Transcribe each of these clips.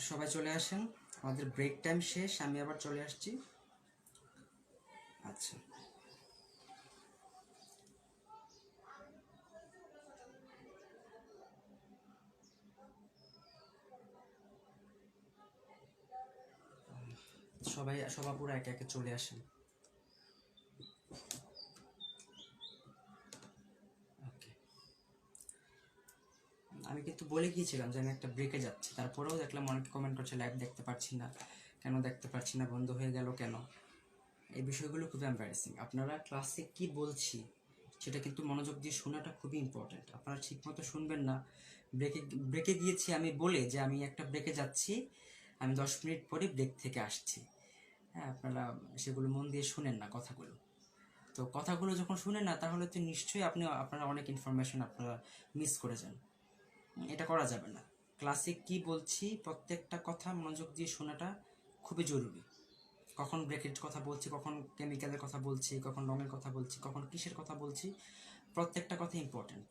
সবাই চলে আসেন, আমাদের ব্রেক টাইম শেষ, আমি আবার চলে আসছি। আচ্ছা, সবাপুরা একে একে চলে আসেন। ওকে, আমি কিন্তু বলে গিয়েছিলাম যে আমি একটা ব্রেকে যাচ্ছি, তারপরেও দেখলাম অনেকে কমেন্ট করছে লাইভ দেখতে পাচ্ছি না, কেন দেখতে পাচ্ছি না, বন্ধ হয়ে গেল কেন। এই বিষয়গুলো খুবই এম্বারেসিং। আপনারা ক্লাসে কি বলছি সেটা কিন্তু মনোযোগ দিয়ে শোনাটা খুবই ইম্পর্ট্যান্ট। আপনারা ঠিকমতো শুনবেন না, ব্রেকে ব্রেকে গিয়েছি আমি বলে যে আমি একটা ব্রেকে যাচ্ছি, আমি 10 মিনিট পরে ব্রেক থেকে আসছি। হ্যাঁ, আপনারা সেগুলো মন দিয়ে শুনেন না কথাগুলো। তো কথাগুলো যখন শুনেন না, তাহলে তো নিশ্চয়ই আপনারা অনেক ইনফরমেশন আপনারা মিস করে যান। এটা করা যাবে না। ক্লাসে কি বলছি প্রত্যেকটা কথা মনোযোগ দিয়ে শোনাটা খুবই জরুরি। কখন ব্রেকের কথা বলছি, কখন কেমিক্যালের কথা বলছি, কখন রঙের কথা বলছি, কখন কিসের কথা বলছি, প্রত্যেকটা কথা ইম্পর্ট্যান্ট।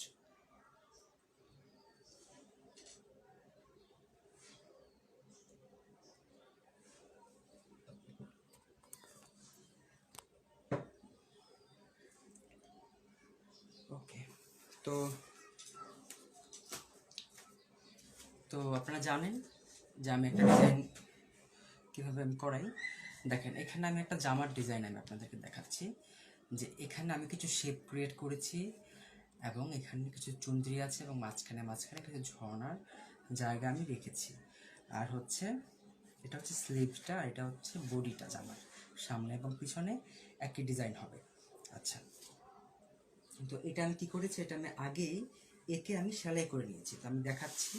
ওকে, তো তো আপনারা জানেন যে আমি একটা ডিজাইন কীভাবে আমি করাই। দেখেন, এখানে আমি একটা জামার ডিজাইন আমি আপনাদেরকে দেখাচ্ছি, যে এখানে আমি কিছু শেপ ক্রিয়েট করেছি এবং এখানে কিছু চুনরি আছে এবং মাঝখানে মাঝখানে কিছু ঝর্ণার জায়গা আমি রেখেছি। আর হচ্ছে এটা হচ্ছে স্লিভটা, এটা হচ্ছে বডিটা, জামার সামনে এবং পিছনে একই ডিজাইন হবে। আচ্ছা, তো এটা আমি কী করেছি, এটা আমি আগেই একে আমি সেলাই করে নিয়েছি। তো আমি দেখাচ্ছি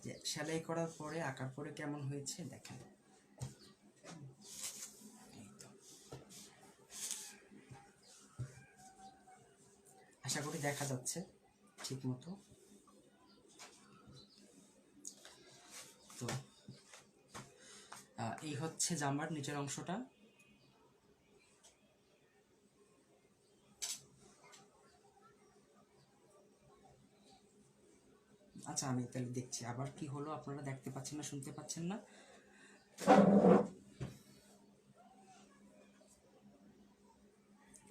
যে সেলাই করার পরে আঁকার পরে কেমন হয়েছে। দেখেন, আশা করি দেখা যাচ্ছে ঠিক মতো। তো এই হচ্ছে জামার নিচের অংশটা। আচ্ছা, আমি তাহলে দেখছি আবার কি হলো, আপনারা দেখতে পাচ্ছেন না, শুনতে পাচ্ছেন না?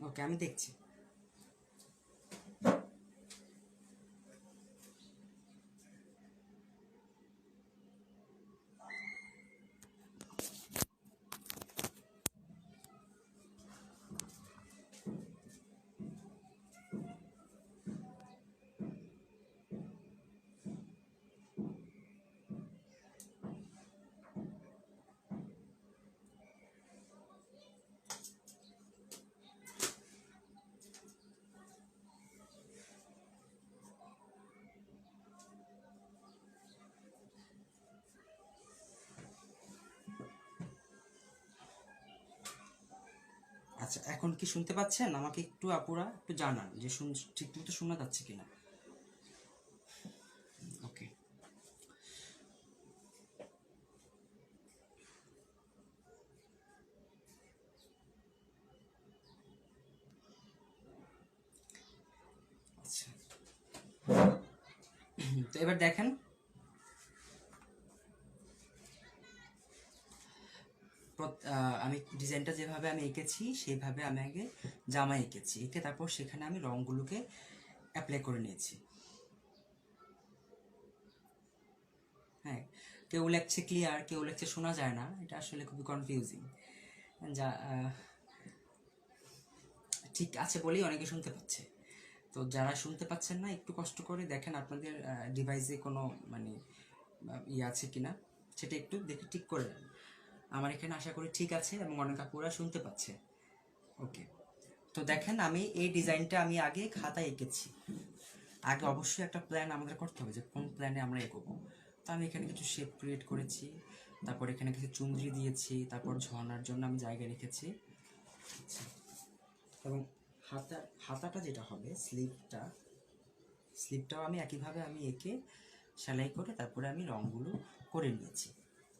ওকে, আমি দেখছি। আচ্ছা, এখন কি শুনতে পাচ্ছেন? আমাকে একটু আপুরা একটু জানান যে ঠিক মতো শোনা যাচ্ছে কিনা। ওকে, আচ্ছা, তো এবার দেখেন, আমি ডিজাইনটা যেভাবে আমি এঁকেছি সেইভাবে আমি আগে জামা এঁকেছি, এঁকে তারপর সেখানে আমি রঙগুলোকে অ্যাপ্লাই করে নিয়েছি। হ্যাঁ, কেউ লেখছে ক্লিয়ার, কেউ লেখছে শোনা যায় না, এটা আসলে খুবই কনফিউজিং। যা ঠিক আছে বলেই অনেকে শুনতে পাচ্ছে। তো যারা শুনতে পাচ্ছেন না, একটু কষ্ট করে দেখেন আপনাদের ডিভাইসে কোনো মানে ইয়ে আছে কিনা, সেটা একটু দেখে ঠিক করে নেন। আমার এখানে আশা করি ঠিক আছে এবং অনেক আপুরা শুনতে পাচ্ছে। ওকে, তো দেখেন, আমি এই ডিজাইনটা আমি আগে খাতায় এঁকেছি। আগে অবশ্যই একটা প্ল্যান আমাদের করতে হবে যে কোন প্ল্যানে আমরা এগোবো। তো আমি এখানে কিছু শেপ ক্রিয়েট করেছি, তারপর এখানে কিছু চুনরি দিয়েছি, তারপর ঝর্ণার জন্য আমি জায়গা রেখেছি। এবং হাতাটা যেটা হবে, স্লিপটাও আমি একইভাবে আমি এঁকে সেলাই করে তারপরে আমি রঙগুলো করে নিয়েছি।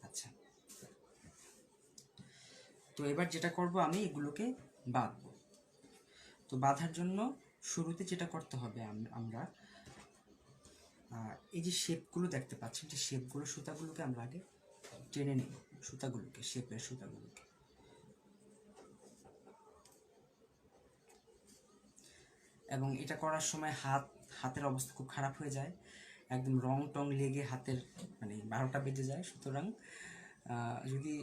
আচ্ছা, তো এবার যেটা করব, আমি এগুলোকে বাঁধবো। তো বাঁধার জন্য শুরুতে যেটা করতে হবে, আমরা এই যে শেপগুলো দেখতে পাচ্ছেন, যে শেপগুলো সুতাগুলোকে আমরা আগে টেনে নিব সুতাগুলোকে, শেপের সুতাগুলোকে। এবং এটা করার সময় হাতের অবস্থা খুব খারাপ হয়ে যায়, একদম রং টং লেগে হাতের মানে 12টা বেজে যায়। সুতরাং যদি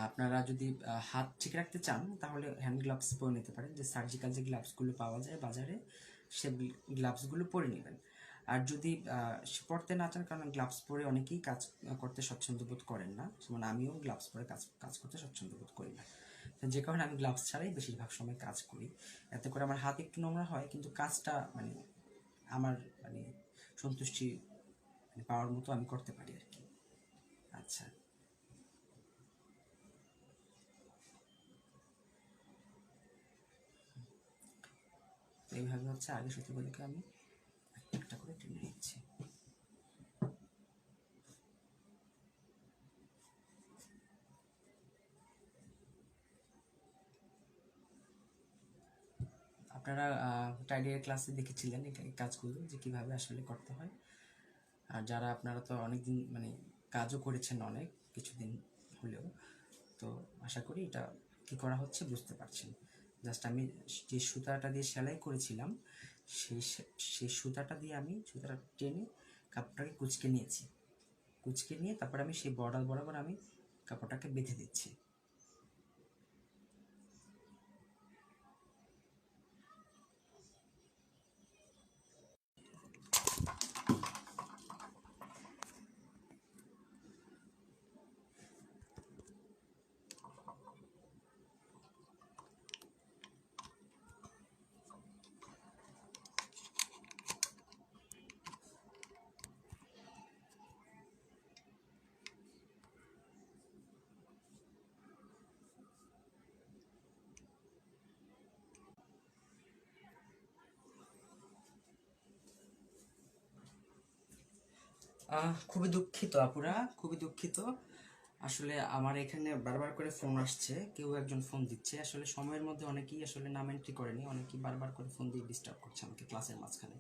আপনারা যদি হাত ঠিক রাখতে চান তাহলে হ্যান্ড গ্লাভস পরে নিতে পারেন, যে সার্জিক্যাল যে গ্লাভসগুলো পাওয়া যায় বাজারে সে গ্লাভসগুলো পরে নেবেন। আর যদি পরতে না চান, কারণ গ্লাভস পরে অনেকেই কাজ করতে স্বচ্ছন্দ বোধ করেন না, যেমন আমিও গ্লাভস পরে কাজ করতে স্বচ্ছন্দ বোধ করি না, যে কারণে আমি গ্লাভস ছাড়াই বেশিরভাগ সময় কাজ করি। এতে করে আমার হাত একটু নোংরা হয়, কিন্তু কাজটা মানে আমার মানে সন্তুষ্টি পাওয়ার মতো আমি করতে পারি আর কি। আচ্ছা, এইভাবে হচ্ছে আগে সুতোগুলোকে আমি একটা করে টেনে নিচ্ছি। আপনারা টাইডের ক্লাসে দেখেছিলেন এই কাজগুলো যে কীভাবে আসলে করতে হয়। আর যারা আপনারা তো অনেক দিন মানে কাজও করেছেন অনেক কিছুদিন হলেও, তো আশা করি এটা কী করা হচ্ছে বুঝতে পারছেন। জাস্ট আমি যে সুতাটা দিয়ে সেলাই করেছিলাম সেই সুতাটা দিয়ে আমি সুতাটা টেনে কাপড়টাকে কুঁচকে নিয়েছি। কুঁচকে নিয়ে তারপর আমি সেই বর্ডার বরাবর আমি কাপড়টাকে বেঁধে দিচ্ছি। খুবই দুঃখিত আপুরা, খুবই দুঃখিত। আসলে আমার এখানে বারবার করে ফোন আসছে, কেউ একজন ফোন দিচ্ছে। আসলে সময়ের মধ্যে অনেকেই আসলে নাম এন্ট্রি করেনি, অনেকেই বারবার করে ফোন দিয়ে ডিস্টার্ব করছে আমাকে ক্লাসের মাঝখানে।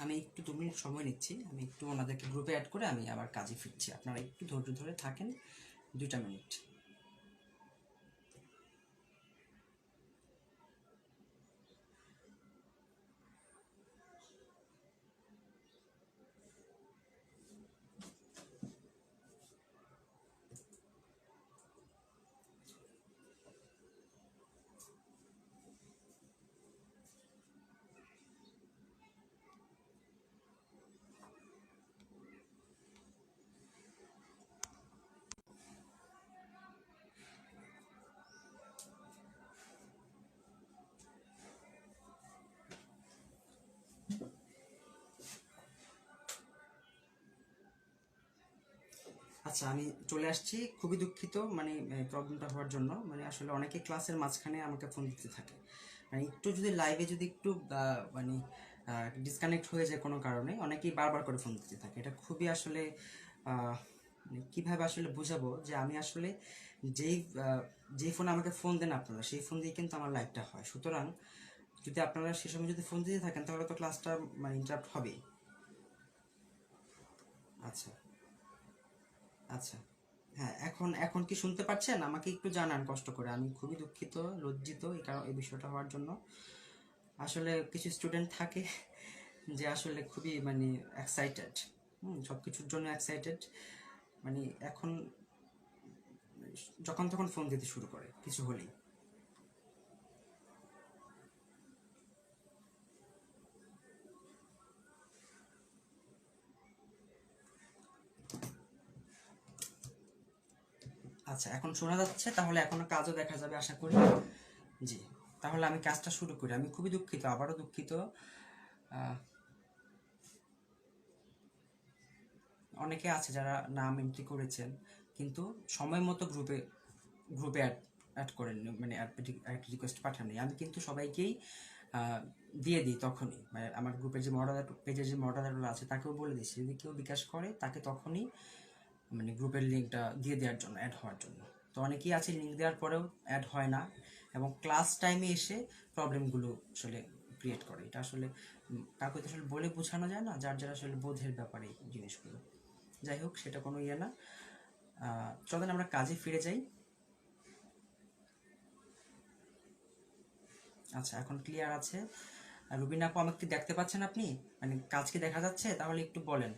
আমি একটু 2 মিনিট সময় নিচ্ছি, আমি একটু ওনাদেরকে গ্রুপে অ্যাড করে আমি আবার কাজে ফিরছি। আপনারা একটু ধৈর্য ধরে থাকেন, 2টা মিনিট। আচ্ছা, আমি চলে আসছি। খুবই দুঃখিত মানে প্রবলেমটা হওয়ার জন্য। মানে আসলে অনেকে ক্লাসের মাঝখানে আমাকে ফোন দিতে থাকে, মানে একটু যদি লাইভে যদি একটু মানে ডিসকানেক্ট হয়ে যায় কোনো কারণে, অনেকেই বারবার করে ফোন দিতে থাকে। এটা খুবই আসলে মানে কীভাবে আসলে বোঝাবো যে আমি আসলে যেই যেই ফোনে আমাকে ফোন দেন আপনারা, সেই ফোন দিয়ে কিন্তু আমার লাইভটা হয়। সুতরাং যদি আপনারা সে সময় যদি ফোন দিতে থাকেন তাহলে তো ক্লাসটা মানে ইন্টারাপ্ট হবেই। আচ্ছা, আচ্ছা, হ্যাঁ, এখন এখন কি শুনতে পাচ্ছেন? আমাকে একটু জানান কষ্ট করে। আমি খুবই দুঃখিত, লজ্জিত এই কারণ এই বিষয়টা হওয়ার জন্য। আসলে কিছু স্টুডেন্ট থাকে যে আসলে খুবই মানে এক্সাইটেড, সব কিছুর জন্য এক্সাইটেড, মানে এখন যখন তখন ফোন দিতে শুরু করে কিছু হলেই। আচ্ছা, এখন শোনা যাচ্ছে, তাহলে এখনো কাজও দেখা যাবে আশা করি। জি, তাহলে আমি কাজটা শুরু করি। আমি খুবই দুঃখিত, আবারও দুঃখিত। আহ, অনেকে আছে যারা নাম এন্ট্রি করেছেন কিন্তু সময় মতো গ্রুপে গ্রুপে অ্যাড অ্যাড করেননি, মানে অ্যাড রিকোয়েস্ট পাঠাননি। আমি কিন্তু সবাইকেই দিয়ে দিই তখনই, মানে আমার গ্রুপের যে মডারেটর, পেজের যে মডারেটর আছে তাকেও বলে দিচ্ছি যদি কেউ বিকাশ করে তাকে তখনই মানে গ্রুপের লিঙ্কটা দিয়ে দেওয়ার জন্য, অ্যাড হওয়ার জন্য। তো অনেকেই আছে লিঙ্ক দেওয়ার পরেও অ্যাড হয় না, এবং ক্লাস টাইমে এসে প্রবলেমগুলো আসলে ক্রিয়েট করে। এটা আসলে কাউকে তো আসলে বলে বোঝানো যায় না, যার যার আসলে বোধের ব্যাপারে এই জিনিসগুলো। যাই হোক, সেটা কোনো ইয়ে না। চলেন আমরা কাজে ফিরে যাই। আচ্ছা, এখন ক্লিয়ার আছে? রুবিনা আপু, আমাকে কি দেখতে পাচ্ছেন আপনি? মানে কাজ কি দেখা যাচ্ছে? তাহলে একটু বলেন।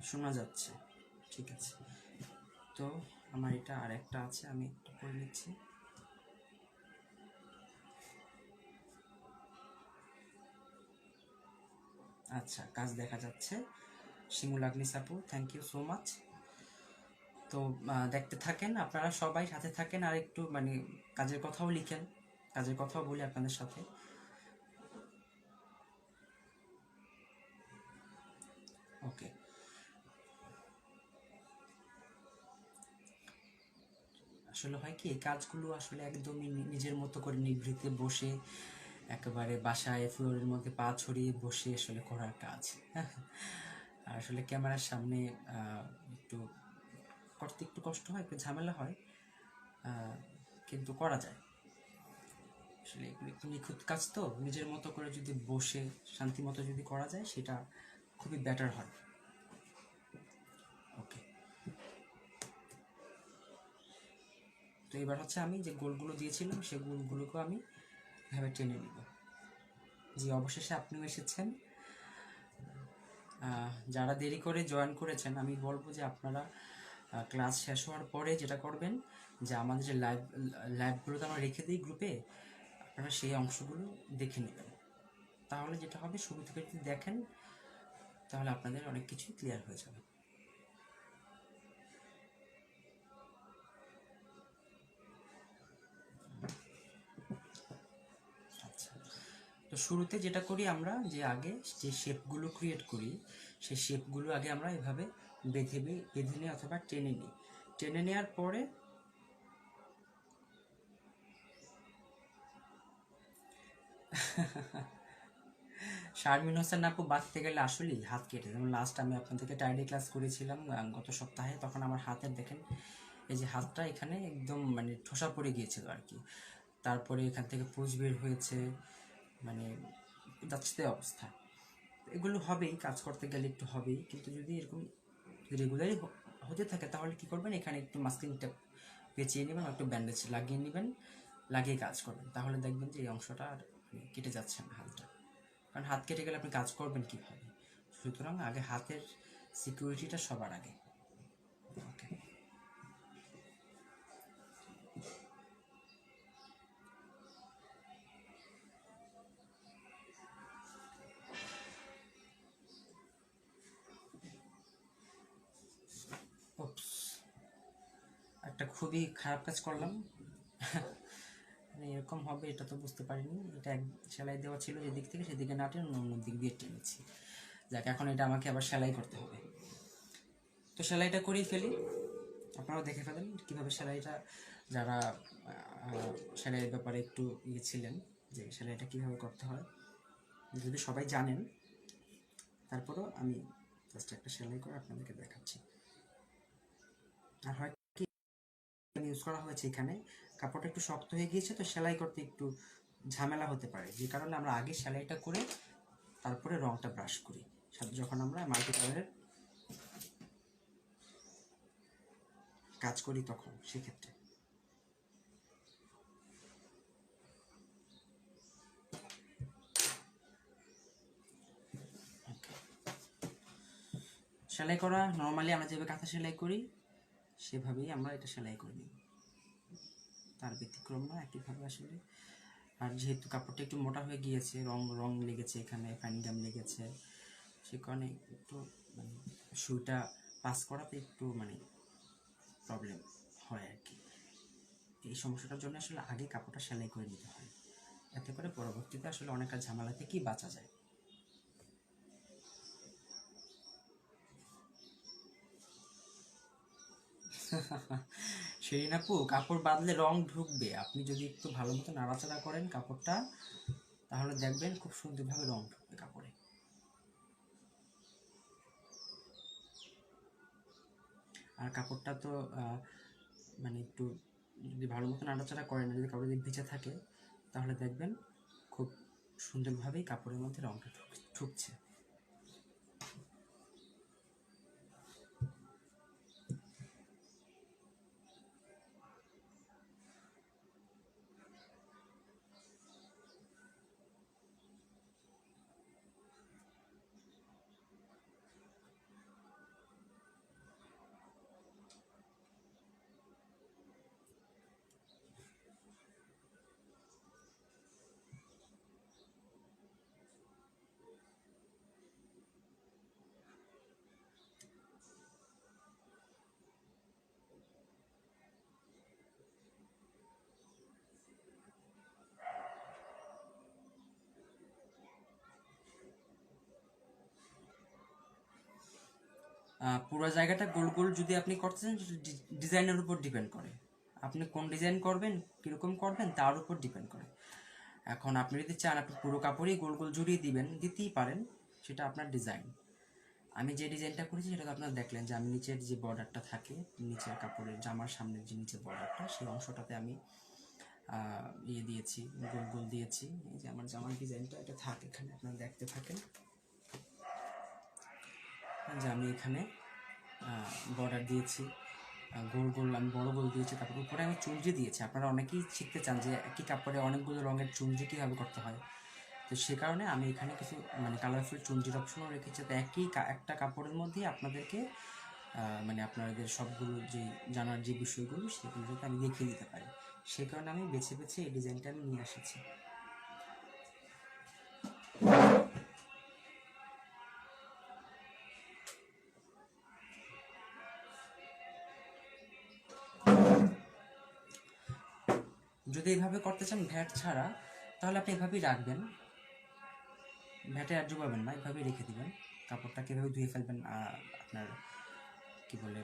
শোনা যাচ্ছে, ঠিক আছে। তো আমার এটা আর একটা আছে, আমি একটু করে নিচ্ছি। আচ্ছা, কাজ দেখা যাচ্ছে। শিমুল আগ্নিস আপু, থ্যাংক ইউ সো মাচ। তো দেখতে থাকেন, আপনারা সবাই সাথে থাকেন, আর একটু মানে কাজের কথাও লিখেন, কাজের কথাও বলি আপনাদের সাথে। ওকে, আসলে হয় কি, এই কাজগুলো আসলে একদমই নিজের মতো করে নিভৃতে বসে একেবারে বাসায় ফ্লোরের মধ্যে পা ছড়িয়ে বসে আসলে করার কাজ। আর আসলে ক্যামেরার সামনে একটু করতে একটু কষ্ট হয়, একটু ঝামেলা হয়, কিন্তু করা যায়। আসলে এগুলো একটু নিখুঁত কাজ, তো নিজের মতো করে যদি বসে শান্তি মতো যদি করা যায়, সেটা খুবই বেটার হয়। ওকে, তো এবার হচ্ছে আমি যে গোলগুলো দিয়েছিলাম সেই গোলগুলোকে আমি এভাবে টেনে নিব। জি, অবশেষে আপনিও এসেছেন। যারা দেরি করে জয়েন করেছেন, আমি বলবো যে আপনারা ক্লাস শেষ হওয়ার পরে যেটা করবেন, যে আমাদের যে লাইভগুলোতে আমরা রেখে দিই গ্রুপে, আপনারা সেই অংশগুলো দেখে নেবেন। তাহলে যেটা হবে, শুরু থেকে যদি দেখেন তাহলে আপনাদের অনেক কিছুই ক্লিয়ার হয়ে যাবে। আচ্ছা, তো শুরুতে যেটা করি আমরা, যে আগে যে শেপগুলো ক্রিয়েট করি, সেই শেপগুলো আগে আমরা এভাবে বেঁধে নিই অথবা টেনে নিই। টেনে নেওয়ার পরে শারমিন হোসেন আপু, বাঁধতে গেলে আসলেই হাত কেটে, যেমন লাস্ট আমি আপনাদেরকে টাইডি ক্লাস করেছিলাম গত সপ্তাহে, তখন আমার হাতের দেখেন এই যে হাতটা এখানে একদম মানে ঠোসা পড়ে গিয়েছিল আর কি। তারপরে এখান থেকে পুঁজ বের হয়েছে, মানে যাচ্ছে অবস্থা। এগুলো হবেই, কাজ করতে গেলে একটু হবেই, কিন্তু যদি এরকম রেগুলারই হতে থাকে তাহলে কি করবেন, এখানে একটু মাস্কিং টেপ পেঁচিয়ে নেবেন, একটু ব্যান্ডেজ লাগিয়ে নেবেন, লাগিয়ে কাজ করবেন, তাহলে দেখবেন যে এই অংশটা আর কেটে যাচ্ছে না হাতটা। কারণ হাত কেটে গেলে আপনি কাজ করবেন কীভাবে? সুতরাং আগে হাতের সিকিউরিটিটা সবার আগে। ওকে, ওপস, একটা খুবই খারাপ কাজ করলাম। মানে এরকম হবে এটা তো বুঝতে পারিনি। এটা এক সেলাই দেওয়া ছিল যেদিক থেকে, সেদিকে না টেনে অন্য দিক দিয়ে টেনেছি। যাক, এখন এটা আমাকে আবার সেলাই করতে হবে। তো সেলাইটা করেই ফেলি, আপনারাও দেখে ফেলেন কীভাবে সেলাইটা, যারা সেলাইয়ের ব্যাপারে একটু ইয়ে ছিলেন, যে সেলাইটা কীভাবে করতে হয়, যদি সবাই জানেন, তারপরেও আমি জাস্ট একটা সেলাই করে আপনাদেরকে দেখাচ্ছি। আর হয় কি, ইউজ করা হয়েছে এখানে, কাপড়টা একটু শক্ত হয়ে গিয়েছে, তো সেলাই করতে একটু ঝামেলা হতে পারে, যে কারণে আমরা আগে সেলাইটা করে তারপরে রংটা ব্রাশ করি যখন আমরা মাল্টি কালারের কাজ করি, তখন সেক্ষেত্রে। সেলাই করা নর্মালি আমরা যেভাবে কাঁথা সেলাই করি সেভাবেই আমরা এটা সেলাই করে নিই, তার ব্যতিক্রম না, একইভাবে আসলে। আর যেহেতু কাপড়টা একটু মোটা হয়ে গিয়েছে, রং রং লেগেছে, এখানে ফাইনগাম লেগেছে, সে কারণে একটু মানে সুইটা পাস করাতে একটু মানে প্রবলেম হয় আর কি। এই সমস্যাটার জন্য আসলে আগে কাপড়টা সেলাই করে নিতে হয়, এতে করে পরবর্তীতে আসলে অনেকটা ঝামেলা থেকেই বাঁচা যায়। শিরিন আপু, কাপড় বাঁধলে রং ঢুকবে, আপনি যদি একটু ভালো মতো নাড়াচাড়া করেন কাপড়টা, তাহলে দেখবেন খুব সুন্দরভাবে রং ঢুকবে কাপড়ে। আর কাপড়টা তো মানে একটু যদি ভালো মতো নাড়াচাড়া করেন, যদি কাপড় যদি ভিজে থাকে, তাহলে দেখবেন খুব সুন্দরভাবেই কাপড়ের মধ্যে রংটা ঢুকছে। পুরো জায়গাটা গোল গোল যদি আপনি করতে চান, ডিজাইনের উপর ডিপেন্ড করে। আপনি কোন ডিজাইন করবেন, কীরকম করবেন, তার উপর ডিপেন্ড করে। এখন আপনি যদি চান আপনি পুরো কাপড়ই গোল গোল জুড়িয়ে দিবেন, দিতেই পারেন, সেটা আপনার ডিজাইন। আমি যে ডিজাইনটা করেছি সেটা তো আপনারা দেখলেন, যে আমি নিচের যে বর্ডারটা থাকে, নিচের কাপড়ের জামার সামনের যে নিচের বর্ডারটা, সেই অংশটাতে আমি ইয়ে দিয়েছি, গোল গোল দিয়েছি। এই যে আমার জামার ডিজাইনটা এটা থাকে এখানে, আপনারা দেখতে থাকেন যে আমি এখানে বর্ডার দিয়েছি, গোল গোল আমি বড় গোল দিয়েছি, তারপর উপরে আমি চুনরি দিয়েছি। আপনারা অনেকেই শিখতে চান যে একই কাপড়ে অনেকগুলো রঙের চুনরি কীভাবে করতে হয়, তো সে কারণে আমি এখানে কিছু মানে কালারফুল চুনরির অপশনও রেখেছি, তো একটা কাপড়ের মধ্যেই আপনাদেরকে মানে আপনাদের সবগুলো যে জানার যে বিষয়গুলো, সেগুলো যাতে আমি দেখিয়ে দিতে পারি, সে কারণে আমি বেছে বেছে এই ডিজাইনটা আমি নিয়ে এসেছি। যদি এইভাবে করতে চান ভ্যাট ছাড়া, তাহলে আপনি এভাবেই রাখবেন, ভ্যাটে আর ডুবাবেন না, এভাবেই রেখে দিবেন। কাপড়টাকে এভাবে ধুয়ে ফেলবেন, আপনার কী বলে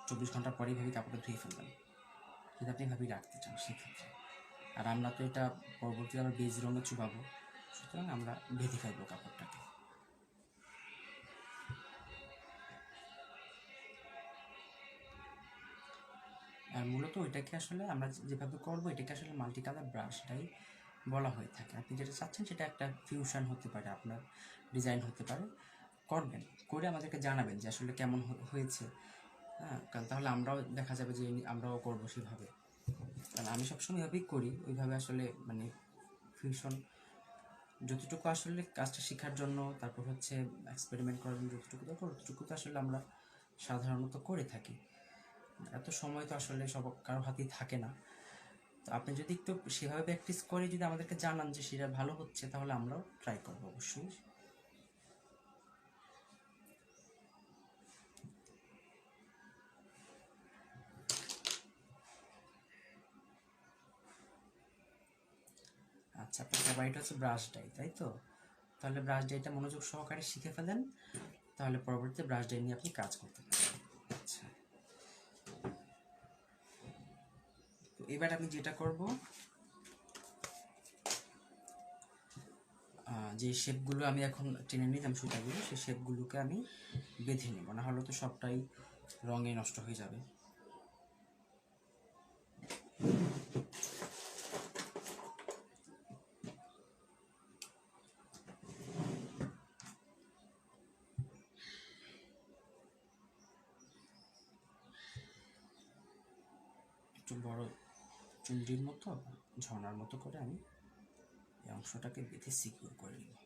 24 ঘন্টা পরে এইভাবেই কাপড়টা ধুয়ে ফেলবেন, যদি আপনি এভাবেই রাখতে চান সেক্ষেত্রে। আর আমরা তো এটা পরবর্তীতে আবার বেজ রঙে চুবাবো, সুতরাং আমরা বেঁধে ফেলবো কাপড়টাকে। আর মূলত ওইটাকে আসলে আমরা যেভাবে করবো, এটাকে আসলে মাল্টি কালার ব্রাশটাই বলা হয়ে থাকে। আপনি যেটা চাচ্ছেন সেটা একটা ফিউশন হতে পারে, আপনার ডিজাইন হতে পারে, করবেন, করে আমাদেরকে জানাবেন যে আসলে কেমন হয়েছে। হ্যাঁ, কারণ তাহলে আমরাও দেখা যাবে যে আমরাও করবো সেভাবে। কারণ আমি সবসময় এভাবেই করি, ওইভাবে আসলে মানে ফিউশন যতটুকু আসলে কাজটা শেখার জন্য, তারপর হচ্ছে এক্সপেরিমেন্ট করার জন্য যতটুকু দরকার, ততটুকু তো আসলে আমরা সাধারণত করে থাকি। এত সময় তো আসলে সব কারো হাতেই থাকে না। তো আপনি যদি একটু সেভাবে প্র্যাকটিস করে যদি আমাদেরকে জানান যে সেটা ভালো হচ্ছে, তাহলে আমরাও ট্রাই করবো অবশ্যই। আচ্ছা, আপনার ফেভারিট হচ্ছে ব্রাশ ডাই, তাই তো? তাহলে ব্রাশ ডাইটা মনোযোগ সহকারে শিখে ফেলেন, তাহলে পরবর্তীতে ব্রাশ ডাই নিয়ে আপনি কাজ করতে পারেন। আচ্ছা, তো এবার আমি যেটা করব, যে শেপগুলো আমি এখন টেনে নিলাম সুতাগুলো, সেই শেপগুলোকে আমি বেঁধে নেব, না হলে তো সবটাই রঙে নষ্ট হয়ে যাবে। একটু বড় চুনরির মতো, ঝর্ণার মতো করে আমি এই অংশটাকে বেঁধে সিকিউর করে নিব।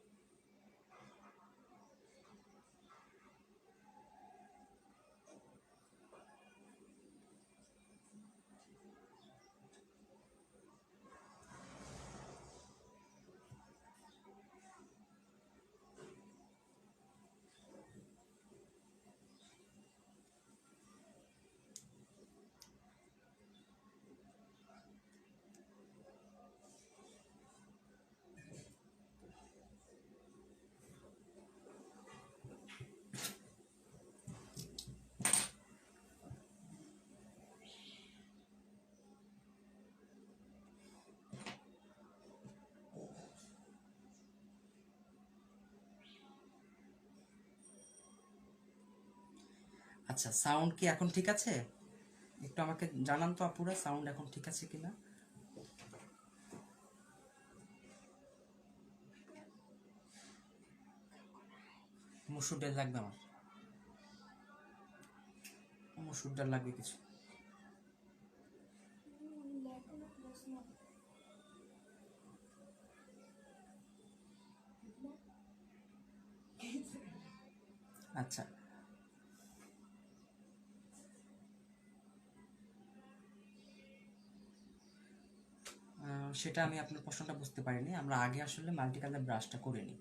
আচ্ছা, সাউন্ড কি এখন ঠিক আছে? একটু আমাকে জানান তো আপুরা, সাউন্ড এখন ঠিক আছে কিনা। মসুর ডাল লাগবে আমার, মসুর ডাল লাগবে কিছু। আচ্ছা, সেটা আমি আপনার প্রশ্নটা বুঝতে পারিনি। আমরা আগে আসলে মাল্টি কালার ব্রাশটা করে নিই,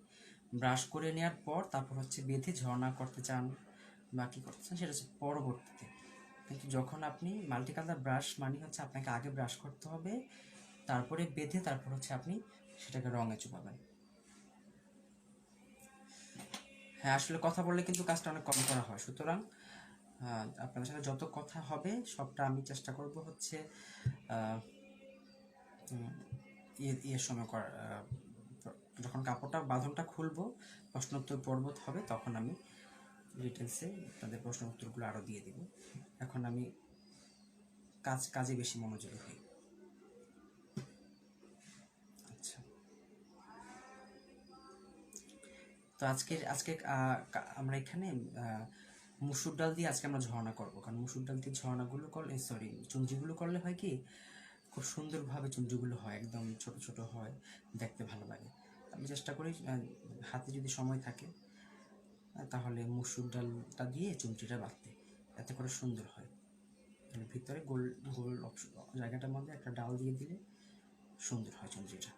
ব্রাশ করে নেওয়ার পর তারপর হচ্ছে বেঁধে ঝর্ণা করতে চান বা কী করতে চান সেটা হচ্ছে পরবর্তীতে। কিন্তু যখন আপনি মাল্টি কালার ব্রাশ মানে হচ্ছে আপনাকে আগে ব্রাশ করতে হবে, তারপরে বেঁধে তারপর হচ্ছে আপনি সেটাকে রঙে চুপাবেন। হ্যাঁ, আসলে কথা বললে কিন্তু কাজটা অনেক কম করা হয়, সুতরাং আপনাদের সাথে যত কথা হবে সবটা আমি চেষ্টা করব হচ্ছে ইয়ের সময় করার, যখন কাপড়টা বাঁধনটা খুলবো, প্রশ্নোত্তর পর্ব হবে, তখন আমি ডিটেলসে তাদের প্রশ্ন উত্তরগুলো আরও দিয়ে দিব। এখন আমি কাজে বেশি মনোযোগী হই। আচ্ছা, তো আজকে আজকে আমরা এখানে মুসুর ডাল দিয়ে আজকে আমরা ঝর্ণা করবো, কারণ মুসুর ডাল দিয়ে ঝর্ণাগুলো করলে, সরি, চুঞ্জিগুলো করলে হয় কি খুব সুন্দরভাবে চুঞ্জিগুলো হয়, একদম ছোট ছোট হয়, দেখতে ভালো লাগে। আমি চেষ্টা করি হাতে যদি সময় থাকে তাহলে মুসুর ডালটা দিয়ে চুমচিটা বাঁধতে, এতে করে সুন্দর হয়। তাহলে ভিতরে গোল গোল জায়গাটার মধ্যে একটা ডাল দিয়ে দিলে সুন্দর হয় চুমচিটা।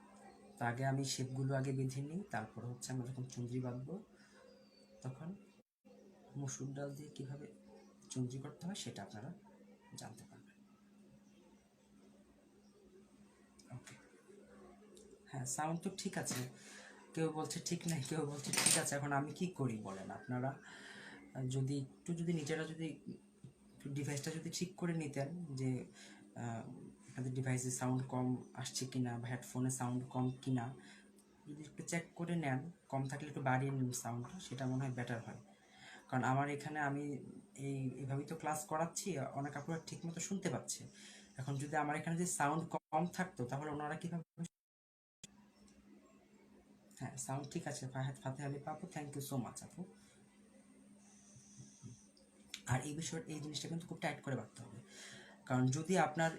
তো আগে আমি শেপগুলো আগে বেঁধে নিই, তারপর হচ্ছে আমরা যখন চুমচি বাঁধবো তখন মুসুর ডাল দিয়ে কীভাবে চুমচি করতে হয় সেটা আপনারা জানতে পারবেন। ওকে, হ্যাঁ, সাউন্ড তো ঠিক আছে, কেউ বলছে ঠিক নাই, কেউ বলছে ঠিক আছে। এখন আমি কি করি বলেন আপনারা? যদি একটু যদি নিজেরা যদি ডিভাইসটা যদি ঠিক করে নিতেন যে আপনাদের ডিভাইসে সাউন্ড কম আসছে কিনা বা হেডফোনে সাউন্ড কম কিনা, যদি একটু চেক করে নেন, কম থাকলে একটু বাড়িয়ে নিন সাউন্ডটা, সেটা মনে হয় বেটার হয়। কারণ আমার এখানে আমি এইভাবেই তো ক্লাস করাচ্ছি, অনেক আপুরা ঠিক মতো শুনতে পাচ্ছে। এখন যদি আমার এখানে যদি সাউন্ড কম থাকতো তাহলে ওনারা কীভাবে? হ্যাঁ, সাউন্ড ঠিক আছে। ফাতেহ আলী আপু, থ্যাংক ইউ সো মাচ আপু। আর এই জিনিসটা কিন্তু খুব টাইট করে রাখতে হবে, কারণ যদি আপনার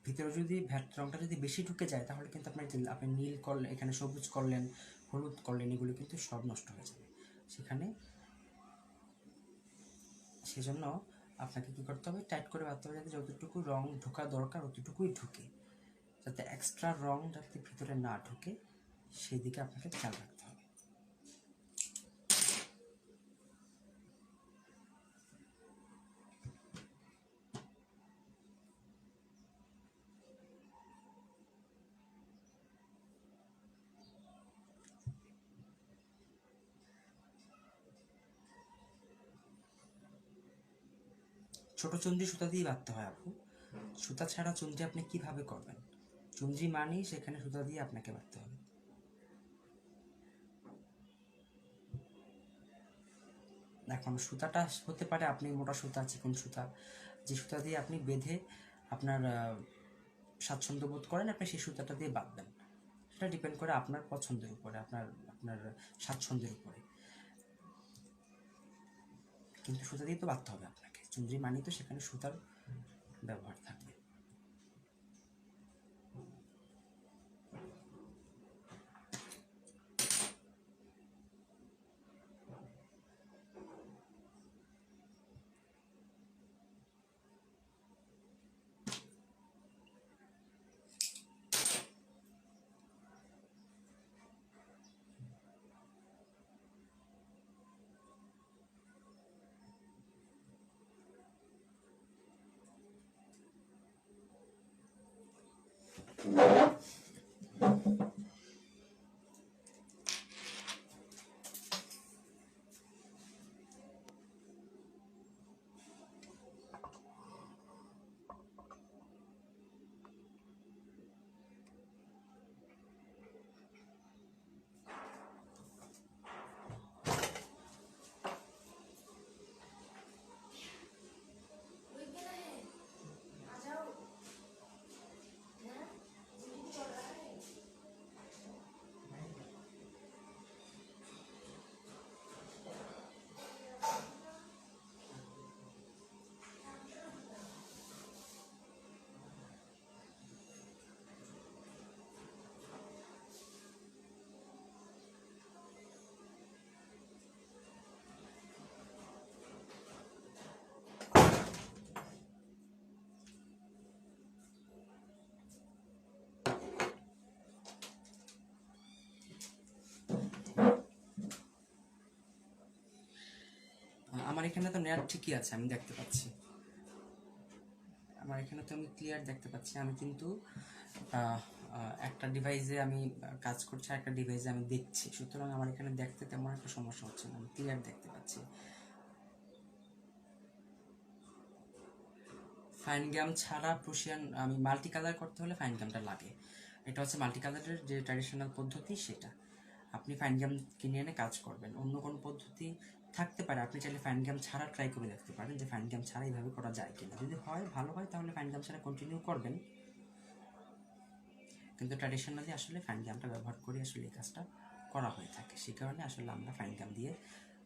ভিতরে যদি ভ্যাট রঙটা যদি বেশি ঢুকে যায় তাহলে কিন্তু আপনি নীল করলেন, এখানে সবুজ করলেন, হলুদ করলেন, এগুলো কিন্তু সব নষ্ট হয়ে যাবে সেখানে। সেজন্য আপনাকে কী করতে হবে, টাইট করে বাঁধতে হবে, যাতে যতটুকু রং ঢোকা দরকার অতটুকুই ঢুকে, যাতে এক্সট্রা রং যাতে ভিতরে না ঢুকে সেই দিকে আপনাকে খেয়াল রাখতে হবে। ছোট চুনরি সুতা দিয়ে বাঁধতে হয় আপু, সুতা ছাড়া চুনরি আপনি কিভাবে করবেন? চুনরি মানেই সেখানে সুতা দিয়ে আপনাকে বাঁধতে হবে। এখন সুতাটা হতে পারে আপনি মোটা সুতা, চিকন সুতা, যে সুতা দিয়ে আপনি বেঁধে আপনার স্বাচ্ছন্দ্য বোধ করেন আপনি সেই সুতাটা দিয়ে বাঁধবেন। সেটা ডিপেন্ড করে আপনার পছন্দের উপরে, আপনার আপনার স্বাচ্ছন্দ্যের উপরে, কিন্তু সুতা দিয়ে তো বাঁধতে হবে আপনাকে। চুনরি মানেই তো সেখানে সুতার ব্যবহার থাকবে। আমার এখানে তো নেট ঠিকই আছে, আমি দেখতে পাচ্ছি, আমার এখানে তো আমি ক্লিয়ার দেখতে পাচ্ছি। আমি কিন্তু একটা ডিভাইসে আমি কাজ করছি, একটা ডিভাইসে আমি দেখছি, সুতরাং আমার এখানে দেখতে তেমন একটা সমস্যা হচ্ছে না, আমি ক্লিয়ার দেখতে পাচ্ছি। ফাইন গ্যাম ছাড়া প্রুশিয়ান আমি মাল্টি কালার করতে হলে ফাইন গ্যামটা লাগে। এটা হচ্ছে মাল্টি কালারের যে ট্র্যাডিশনাল পদ্ধতি, সেটা আপনি ফাইন গ্যাম কিনে এনে কাজ করবেন। অন্য কোনো পদ্ধতি থাকতে পারে, আপনি চাইলে ফাইন গ্যাম ছাড়া ট্রাই করে দেখতে পারেন যে ফাইন গ্যাম ছাড়া এইভাবে করা যায় কিনা। যদি হয় ভালো হয় তাহলে ফাইন গ্যাম ছাড়া কন্টিনিউ করবেন, কিন্তু ট্র্যাডিশনালি আসলে ফাইন গ্যামটা ব্যবহার করে আসলে এই কাজটা করা হয়ে থাকে। সেই কারণে আসলে আমরা ফাইন গ্যাম দিয়ে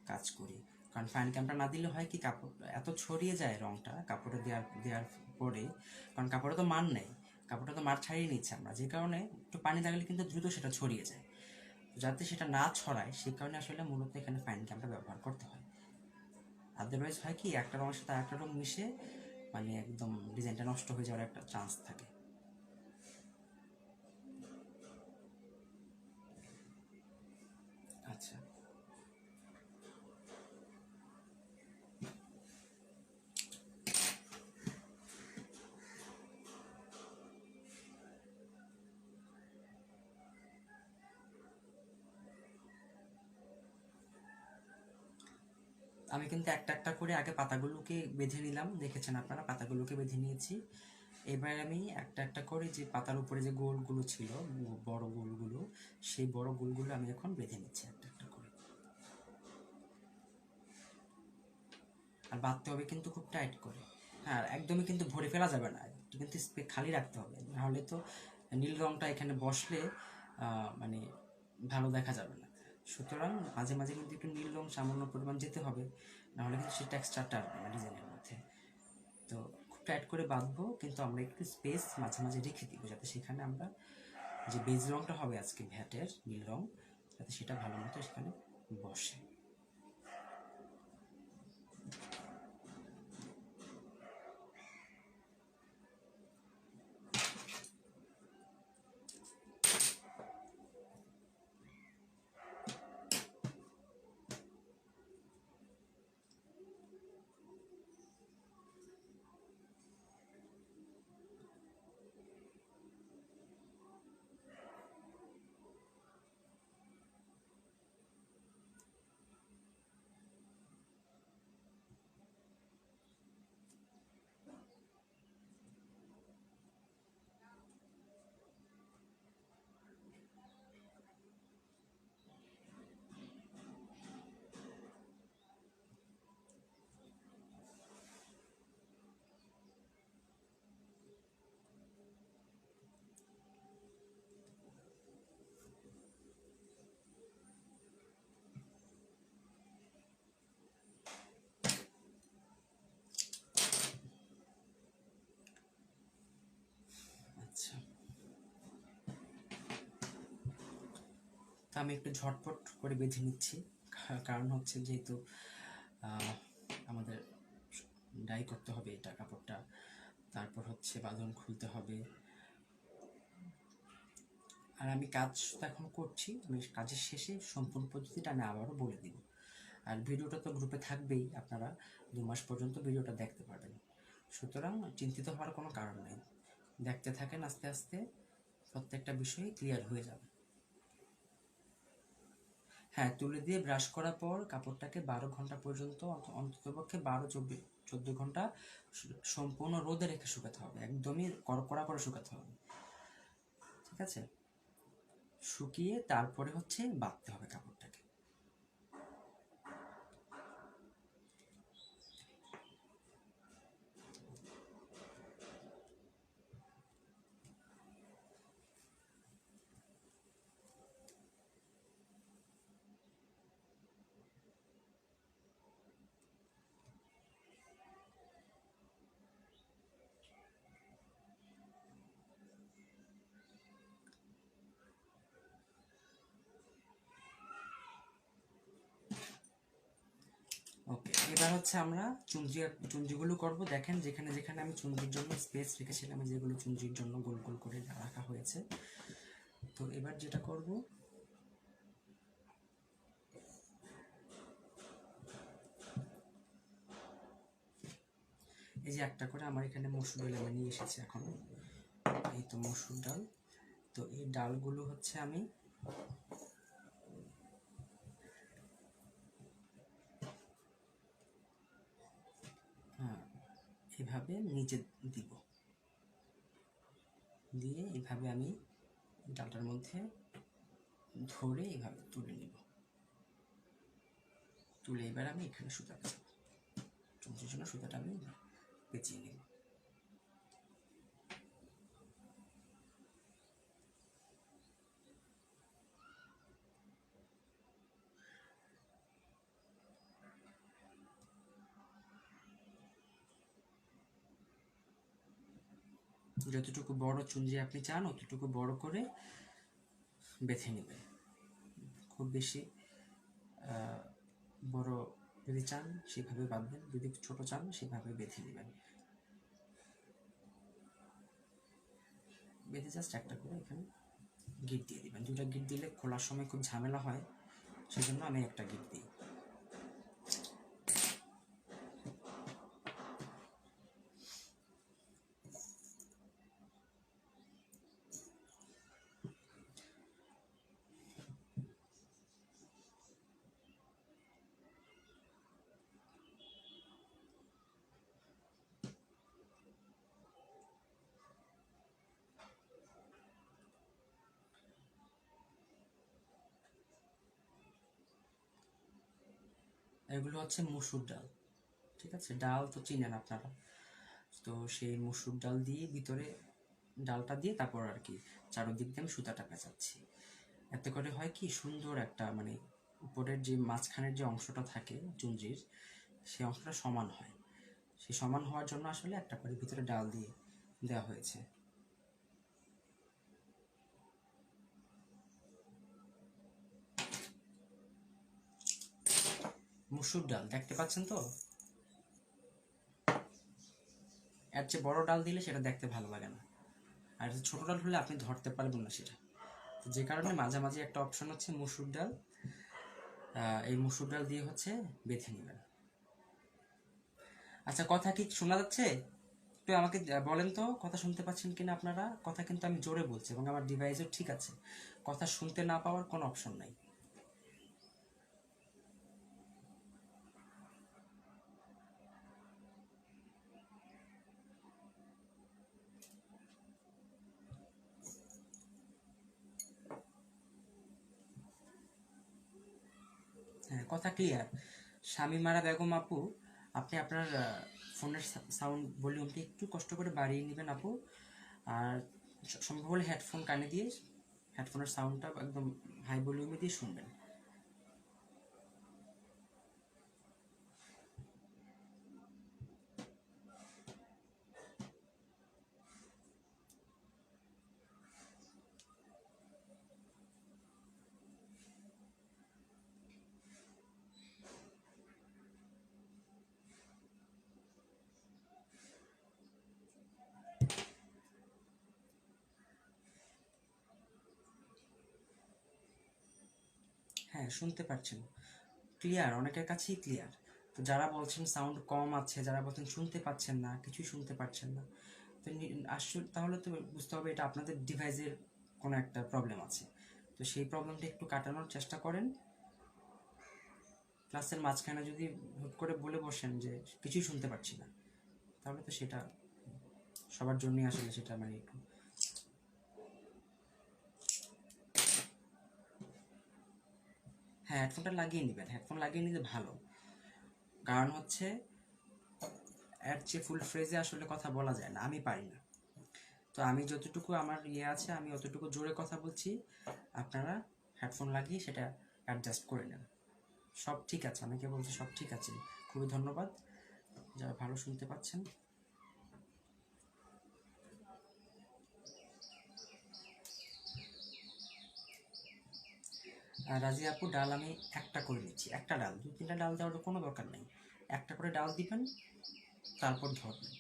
কাজ করি। কারণ ফাইন গ্যামটা না দিলে হয় কি, কাপড় এত ছড়িয়ে যায় রঙটা কাপড়ে দেওয়ার পরে, কারণ কাপড়ে তো মান নেই, কাপড়টা তো মার ছাড়িয়ে নিচ্ছে আমরা, যে কারণে একটু পানি লাগলে কিন্তু দ্রুত সেটা ছড়িয়ে যায়। যাতে সেটা না ছড়ায় সেই কারণে আসলে মূলত এখানে ফাইন গ্যামটা ব্যবহার করতে হয়। আদারওয়াইজ হয় কি, একটা রঙের সাথে আরেকটা রঙ মিশে মানে একদম ডিজাইনটা নষ্ট হয়ে যাওয়ার একটা চান্স থাকে। আচ্ছা, আমি কিন্তু একটা একটা করে আগে পাতাগুলোকে বেঁধে নিলাম, দেখেছেন আপনারা, পাতাগুলোকে বেঁধে নিয়েছি। এবার আমি একটা একটা করে যে পাতার উপরে যে গোলগুলো ছিল, বড় গোলগুলো, সেই বড় গোলগুলো আমি এখন বেঁধে নিচ্ছি একটা একটা করে। আর বাঁধতে হবে কিন্তু খুব টাইট করে। হ্যাঁ, একদমই কিন্তু ভরে ফেলা যাবে না, একটু কিন্তু খালি রাখতে হবে, নাহলে তো নীল রঙটা এখানে বসলে মানে ভালো দেখা যাবে না। সুতরাং মাঝে মাঝে কিন্তু একটু নীল রঙ সামান্য পরিমাণ যেতে হবে, নাহলে কিন্তু সেই টেক্সচারটা আসবে না ডিজাইনের মধ্যে। তো খুব টাইট করে বাঁধবো, কিন্তু আমরা একটু স্পেস মাঝে মাঝে রেখে দিব, যাতে সেখানে আমরা যে বেজ রঙটা হবে আজকে ভ্যাটের নীল রঙ, যাতে সেটা ভালো মতো সেখানে বসে। আচ্ছা, তা আমি একটু ঝটপট করে বেঁধে নিচ্ছি, কারণ হচ্ছে যেহেতু আমাদের ডাই করতে হবে এটা কাপড়টা, তারপর হচ্ছে বাঁধন খুলতে হবে। আর আমি কাজ তো এখন করছি, আমি কাজের শেষে সম্পূর্ণ পদ্ধতিটা আমি আবারও বলে দিব। আর ভিডিওটা তো গ্রুপে থাকবেই, আপনারা 2 মাস পর্যন্ত ভিডিওটা দেখতে পারবেন, সুতরাং চিন্তিত হওয়ার কোনো কারণ নেই। দেখতে থাকেন, আস্তে আস্তে প্রত্যেকটা বিষয় ক্লিয়ার হয়ে যাবে। হ্যাঁ, তুলে দিয়ে ব্রাশ করার পর কাপড়টাকে 12 ঘন্টা পর্যন্ত, অন্ততপক্ষে 12-14 ঘন্টা সম্পূর্ণ রোদে রেখে শুকাতে হবে, একদমই কড়া করে শুকাতে হবে, ঠিক আছে? শুকিয়ে তারপরে হচ্ছে বাঁধতে হবে কাপড়টাকে। ওকে, এবার হচ্ছে আমরা চুনজিগুলো করব। দেখেন যেখানে যেখানে আমি চুনজির জন্য স্পেস রেখেছিলাম, যেগুলো চুনজির জন্য গোল গোল করে রাখা হয়েছে। তো এবার যেটা করব, এই যে একটা করে আমার এখানে মসুর ডাল আমি নিয়ে এসেছি এখন, এই তো মসুর ডাল। তো এই ডালগুলো হচ্ছে আমি এভাবে নিচে দিব, দিয়ে এইভাবে আমি ডালটার মধ্যে ধরে এইভাবে তুলে নিব, তুলে এবার আমি এখানে সুতা পেঁচাবো, চুমচির জন্য সুতাটা আমি পেঁচিয়ে নেব। যতটুকু বড় চুনরি আপনি চান অতটুকু বড় করে বেঁধে নেবেন। খুব বেশি বড় যদি চান সেভাবে বাঁধবেন, যদি ছোট চান সেভাবে বেঁধে নেবেন। বেঁধে জাস্ট একটা করে এখানে গিট দিয়ে দিবেন। দুটা গিট দিলে খোলার সময় খুব ঝামেলা হয়, সেজন্য আমি একটা গিট দিই। এগুলো হচ্ছে মসুর ডাল, ঠিক আছে? ডাল তো চিনেন আপনারা, তো সেই মসুর ডাল দিয়ে ভিতরে ডালটা দিয়ে তারপর আর কি চারোদিক দিয়ে আমি সুতাটা পেঁচাচ্ছি। এতে করে হয় কি সুন্দর একটা মানে উপরের যে মাঝখানের যে অংশটা থাকে চুনরির, সেই অংশটা সমান হয়। সেই সমান হওয়ার জন্য আসলে একটা করে ভিতরে ডাল দিয়ে দেওয়া হয়েছে। মসুর ডাল দেখতে পাচ্ছেন তো? এর চেয়ে বড় ডাল দিলে সেটা দেখতে ভালো লাগে না, আর ছোট ডাল হলে আপনি ধরতে পারবেন না সেটা। তো যে কারণে মাঝামাঝি একটা অপশন হচ্ছে মসুর ডাল। এই মসুর ডাল দিয়ে হচ্ছে বেঁধে নেবেন। আচ্ছা, কথা কি শোনা যাচ্ছে? একটু আমাকে বলেন তো কথা শুনতে পাচ্ছেন কিনা আপনারা? কথা কিন্তু আমি জোরে বলছি এবং আমার ডিভাইসও ঠিক আছে, কথা শুনতে না পাওয়ার কোনো অপশন নাই। হ্যাঁ, কথা ক্লিয়ার। শামিমারা বেগম আপু, আপনি আপনার ফোনের সাউন্ড ভলিউমটি একটু কষ্ট করে বাড়িয়ে নেবেন আপু, আর সম্ভব হলে হেডফোন কানে দিয়ে হেডফোনের সাউন্ডটা একদম হাই ভলিউমে দিয়ে শুনবেন। হ্যাঁ, শুনতে পাচ্ছেন ক্লিয়ার, অনেকের কাছেই ক্লিয়ার। তো যারা বলছেন সাউন্ড কম আছে, যারা বলছেন শুনতে পাচ্ছেন না, কিছুই শুনতে পাচ্ছেন না, তো আসলে তাহলে তো বুঝতে হবে এটা আপনাদের ডিভাইসের কোনো একটা প্রবলেম আছে। তো সেই প্রবলেমটা একটু কাটানোর চেষ্টা করেন। ক্লাসের মাঝখানে যদি হুট করে বলে বসেন যে কিছুই শুনতে পাচ্ছি না, তাহলে তো সেটা সবার জন্যই আসলে সেটা মানে একটু। হ্যাঁ, হেডফোনটা লাগিয়ে নেবেন, হেডফোন লাগিয়ে নিলে ভালো। কারণ হচ্ছে এর চেয়ে ফুল ফ্রেজে আসলে কথা বলা যায় না, আমি পারি না। তো আমি যতটুকু আমার ইয়ে আছে আমি অতটুকু জোরে কথা বলছি, আপনারা হেডফোন লাগিয়ে সেটা অ্যাডজাস্ট করে নেন। সব ঠিক আছে, আমাকে বলছি সব ঠিক আছে। খুবই ধন্যবাদ যারা ভালো শুনতে পাচ্ছেন। আর রাজি আপু, ডাল আমি একটা করে নিচ্ছি, একটা ডাল, দু তিনটা ডাল দেওয়ার কোনো দরকার নেই, একটা করে ডাল দিবেন, তারপর ধরবেন।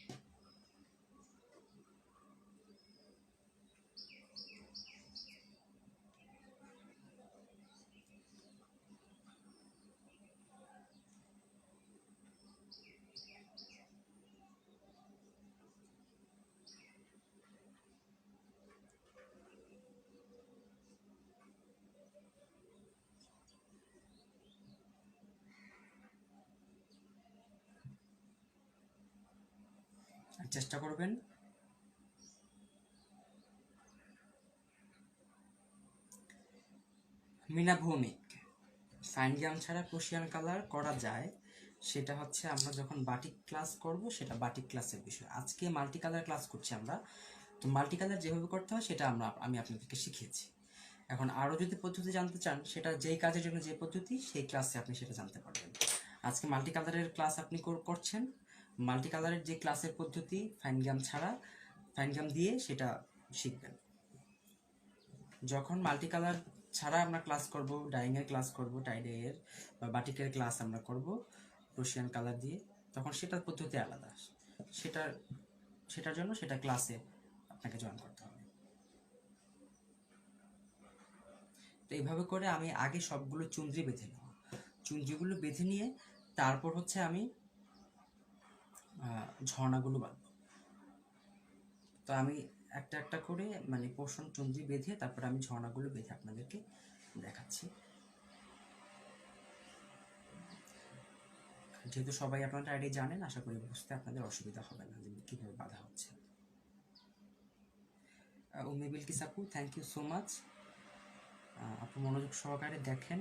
চেষ্টা করবেন মিনা ভৌমিক ফাইন গাম ছাড়া ক্রোশিয়ান কালার করা যায়, সেটা হচ্ছে আমরা যখন বাটিক ক্লাস করব, সেটা বাটিক ক্লাসের বিষয়। আজকে মাল্টি কালার ক্লাস করছি আমরা, তো মাল্টি কালার যেভাবে করতে হয় সেটা আমি আপনাদেরকে শিখিয়েছি। এখন আরও যদি পদ্ধতি জানতে চান, সেটা যেই কাজের জন্য যে পদ্ধতি, সেই ক্লাসে আপনি সেটা জানতে পারবেন। আজকে মাল্টি কালারের ক্লাস আপনি করছেন, মাল্টি কালারের যে ক্লাসের পদ্ধতি ফাইন গাম ছাড়া, ফাইন গাম দিয়ে সেটা শিখবেন। যখন মাল্টি কালার ছাড়া আমরা ক্লাস করব, ডাইংয়ের ক্লাস করব, টাইডাইয়ের বা বাটিকের ক্লাস আমরা করব ক্রোশিয়ান কালার দিয়ে, তখন সেটার পদ্ধতি আলাদা। সেটার জন্য সেটা ক্লাসে আপনাকে জয়েন করতে হবে। তো এইভাবে করে আমি আগে সবগুলো চুনরি বেঁধে নেব, চুনরিগুলো বেঁধে নিয়ে তারপর হচ্ছে আমি ঝর্ণাগুলো বাঁধব। তো আমি একটা একটা করে মানে পোষণ চুনরি বেঁধে তারপর আমি ঝর্ণাগুলো বেঁধে আপনাদেরকে দেখাচ্ছি। যেহেতু সবাই আপনারা আইডি জানেন, আশা করি বুঝতে আপনাদের অসুবিধা হবে না যে কীভাবে বাঁধা হচ্ছে। উম্মি বিলকিস আপু, থ্যাংক ইউ সো মাচ। আপু মনোযোগ সহকারে দেখেন,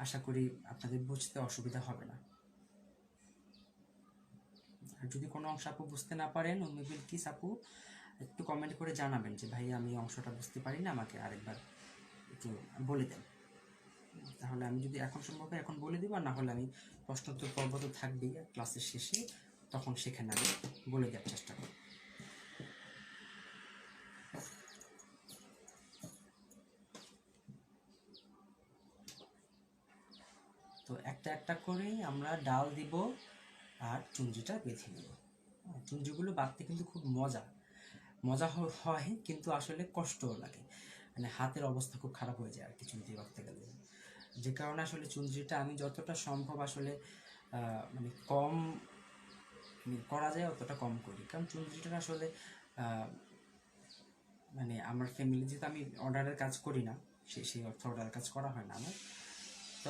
আশা করি আপনাদের বুঝতে অসুবিধা হবে না। আর যদি কোনো অংশ আপু বুঝতে না পারেন, উম্মি বিলকিস আপু একটু কমেন্ট করে জানাবেন যে ভাই আমি অংশটা বুঝতে পারি না, আমাকে আরেকবার একটু বলে দেন। তাহলে আমি যদি এখন সম্ভব হয় এখন বলে দিব, আর না হলে আমি প্রশ্নোত্তর পর্ব তো থাকবেই ক্লাসের শেষে, তখন সেখানে আমি বলে দেওয়ার চেষ্টা করব। তো একটা একটা করেই আমরা ডাল দিব আর চুঞ্জিটা বেঁধে নেব। চুঞ্জিগুলো বাঁধতে কিন্তু খুব মজা হয়, কিন্তু আসলে কষ্টও লাগে, মানে হাতের অবস্থা খুব খারাপ হয়ে যায় আর কি চুঞ্জি বাঁধতে গেলে। যে কারণে আসলে চুঞ্জিটা আমি যতটা সম্ভব আসলে মানে কম করা যায় অতটা কম করি, কারণ চুঞ্জিটা আসলে মানে আমার ফ্যামিলি, যেহেতু আমি অর্ডারের কাজ করি না, সেই অর্থ অর্ডারের কাজ করা হয় না আমার, তো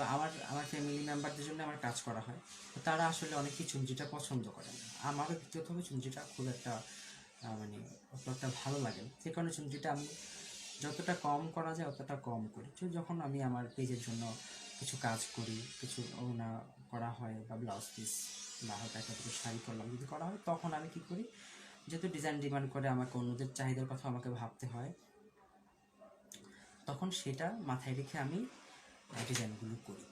আমার ফ্যামিলি মেম্বারদের জন্য আমার কাজ করা হয়, তো তারা আসলে অনেকেই চুঞ্জিটা পছন্দ করে না। আমারও ব্যক্তিগতভাবে চুঞ্জিটা খুব একটা মানে অত একটা ভালো লাগে না, যে কারণে চুঞ্জিটা আমি যতটা কম করা যায় অতটা কম করি। তো যখন আমি আমার পেজের জন্য কিছু কাজ করি, কিছু ওনা করা হয় বা ব্লাউজ পিস বা হয়তো একটা দুটো শাড়ি করলাম যদি করা হয়, তখন আমি কী করি, যেহেতু ডিজাইন ডিমান্ড করে, আমাকে অন্যদের চাহিদার কথা আমাকে ভাবতে হয়, তখন সেটা মাথায় রেখে আমি ডিজাইনগুলো করি।